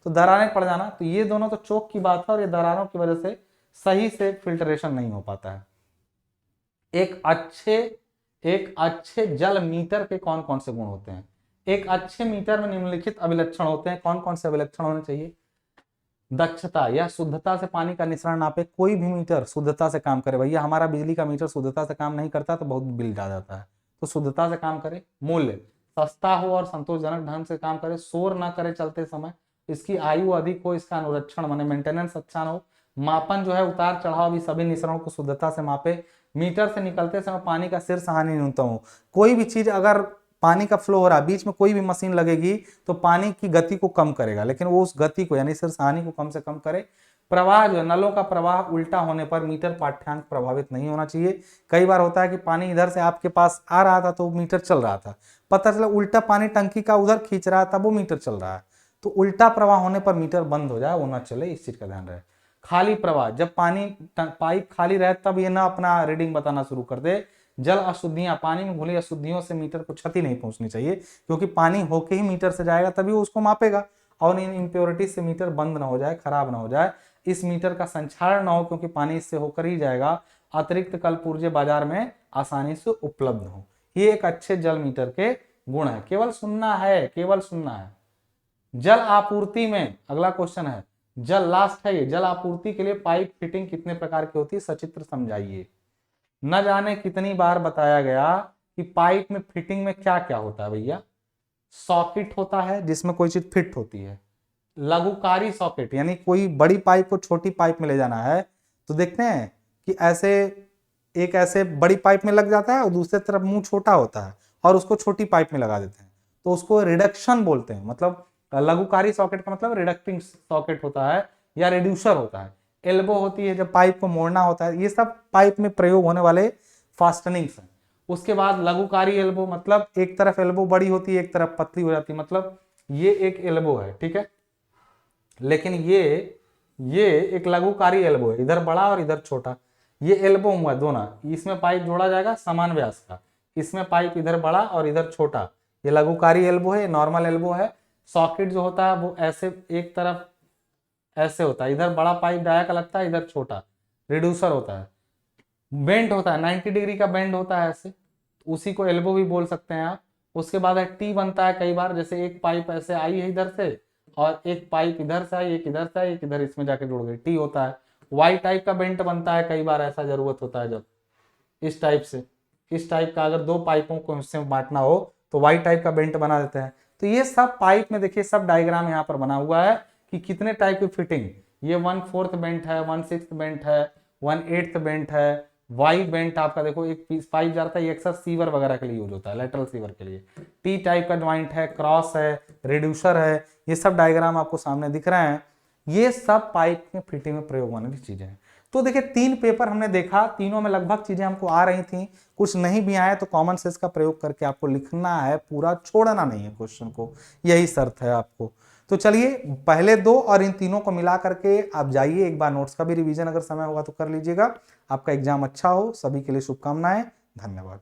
तो दरारें पड़ जाना। तो ये दोनों तो चोक की बात है, और ये दरारों की वजह से सही से फिल्टरेशन नहीं हो पाता है। एक अच्छे जल मीटर के कौन कौन से गुण होते हैं। एक अच्छे मीटर में निम्नलिखित अभिलक्षण होते हैं। कौन कौन से अभिलक्षण होने चाहिए। दक्षता या शुद्धता से पानी का निस्सरण नापे, कोई भी मीटर शुद्धता से काम करे। भैया हमारा बिजली का मीटर शुद्धता से काम नहीं करता तो बहुत बिल आ जाता है, तो शुद्धता से काम करे। मूल्य सस्ता हो और संतोषजनक ढंग से काम करे, शोर ना करे चलते समय, इसकी आयु अधिक हो, इसका अनुरक्षण माने मेंटेनेंस अच्छा ना हो। मापन जो है उतार चढ़ाव भी सभी निस्सरणों को शुद्धता से मापे। मीटर से निकलते समय पानी का शीर्ष हानि न्यूनतम हो। कोई भी चीज अगर पानी का फ्लो हो रहा है, बीच में कोई भी मशीन लगेगी तो पानी की गति को कम करेगा, लेकिन वो उस गति को यानी शीर्ष हानि को कम से कम करे। प्रवाह जो है, नलों का प्रवाह उल्टा होने पर मीटर पाठ्यांक प्रभावित नहीं होना चाहिए। कई बार होता है कि पानी इधर से आपके पास आ रहा था तो मीटर चल रहा था, पता चला उल्टा पानी टंकी का उधर खींच रहा है तब वो मीटर चल रहा है, तो उल्टा प्रवाह होने पर मीटर बंद हो जाए, वो ना चले, इस चीज का ध्यान रहे। खाली प्रवाह, जब पानी पाइप खाली रहे तब ये ना अपना रीडिंग बताना शुरू कर दे, जल अशुद्धियां, पानी में घुली अशुद्धियों से मीटर को क्षति नहीं पहुंचनी चाहिए, क्योंकि पानी होके ही मीटर से जाएगा तभी वो उसको मापेगा, और इन इम्प्योरिटी से मीटर बंद ना हो जाए, खराब ना हो जाए, इस मीटर का संक्षारण ना हो, क्योंकि पानी इससे होकर ही जाएगा, अतिरिक्त कलपुर्जे बाजार में आसानी से उपलब्ध हो। ये एक अच्छे जल मीटर के गुण है। केवल सुनना है, केवल सुनना है। जल आपूर्ति में अगला क्वेश्चन है, जल लास्ट है ये, जल आपूर्ति के लिए पाइप फिटिंग कितने प्रकार की होती है, सचित्र समझाइए। न जाने कितनी बार बताया गया कि पाइप में फिटिंग में क्या क्या होता है भैया। सॉकेट होता है जिसमें कोई चीज फिट होती है, लघुकारी सॉकेट यानी कोई बड़ी पाइप को छोटी पाइप में ले जाना है, तो देखते हैं कि ऐसे एक ऐसे बड़ी पाइप में लग जाता है और दूसरी तरफ मुंह छोटा होता है और उसको छोटी पाइप में लगा देते हैं, तो उसको रिडक्शन बोलते हैं। मतलब लघुकारी सॉकेट का मतलब रिडक्टिंग सॉकेट होता है या रिड्यूसर होता है। एल्बो होती है जब पाइप को मोड़ना होता है। ये सब पाइप में प्रयोग होने वाले फास्टनिंग्स हैं। उसके बाद लघुकारी एल्बो, मतलब एक तरफ एल्बो बड़ी होती है, एक तरफ पतली हो जाती है, मतलब ये एक एल्बो है, ठीक है, लेकिन ये एक लघुकारी एल्बो है, इधर बड़ा और इधर छोटा। ये एल्बो हुआ दोनों, इसमें पाइप जोड़ा जाएगा समान व्यास का, इसमें पाइप इधर बड़ा और इधर छोटा, ये लघुकारी एल्बो है, नॉर्मल एल्बो है। सॉकेट जो होता है वो ऐसे एक तरफ ऐसे होता है, इधर बड़ा पाइप डाया का लगता है, इधर छोटा, रिड्यूसर होता है। बेंड होता है 90 डिग्री का बेंड होता है ऐसे, उसी को एल्बो भी बोल सकते हैं आप। उसके बाद है टी बनता है कई बार, जैसे एक पाइप ऐसे आई है इधर से और एक पाइप इधर से आई, एक इधर से आई, एक इधर इसमें जाके जुड़ गई, टी होता है। वाई टाइप का बेंट बनता है कई बार, ऐसा जरूरत होता है जब इस टाइप से, इस टाइप का अगर दो पाइपों को इससे बांटना हो तो वाई टाइप का बेंट बना देते हैं। तो ये सब पाइप में देखिए सब डायग्राम यहाँ पर बना हुआ है कि कितने टाइप की फिटिंग। ये 1/4 बेंट है, 1/6 बेंट है, 1/8 बेंट है। वाई बेंट आपका देखो एक पीस पाइप जाता है, ये अक्सर सीवर वगैरह के लिए यूज होता है, लेटरल सीवर के लिए। टी टाइप का ज्वाइंट है, क्रॉस है, रिड्यूसर है, ये सब डायग्राम आपको सामने दिख रहे हैं। ये सब पाइप में फिटिंग में प्रयोग होने की चीजें हैं। तो देखिए 3 पेपर हमने देखा, तीनों में लगभग चीजें हमको आ रही थी, कुछ नहीं भी आए तो कॉमन सेंस का प्रयोग करके आपको लिखना है, पूरा छोड़ना नहीं है क्वेश्चन को, यही शर्त है आपको। तो चलिए पहले 2 और इन तीनों को मिला करके आप जाइए, एक बार नोट्स का भी रिवीजन अगर समय होगा तो कर लीजिएगा। आपका एग्जाम अच्छा हो, सभी के लिए शुभकामनाएं, धन्यवाद।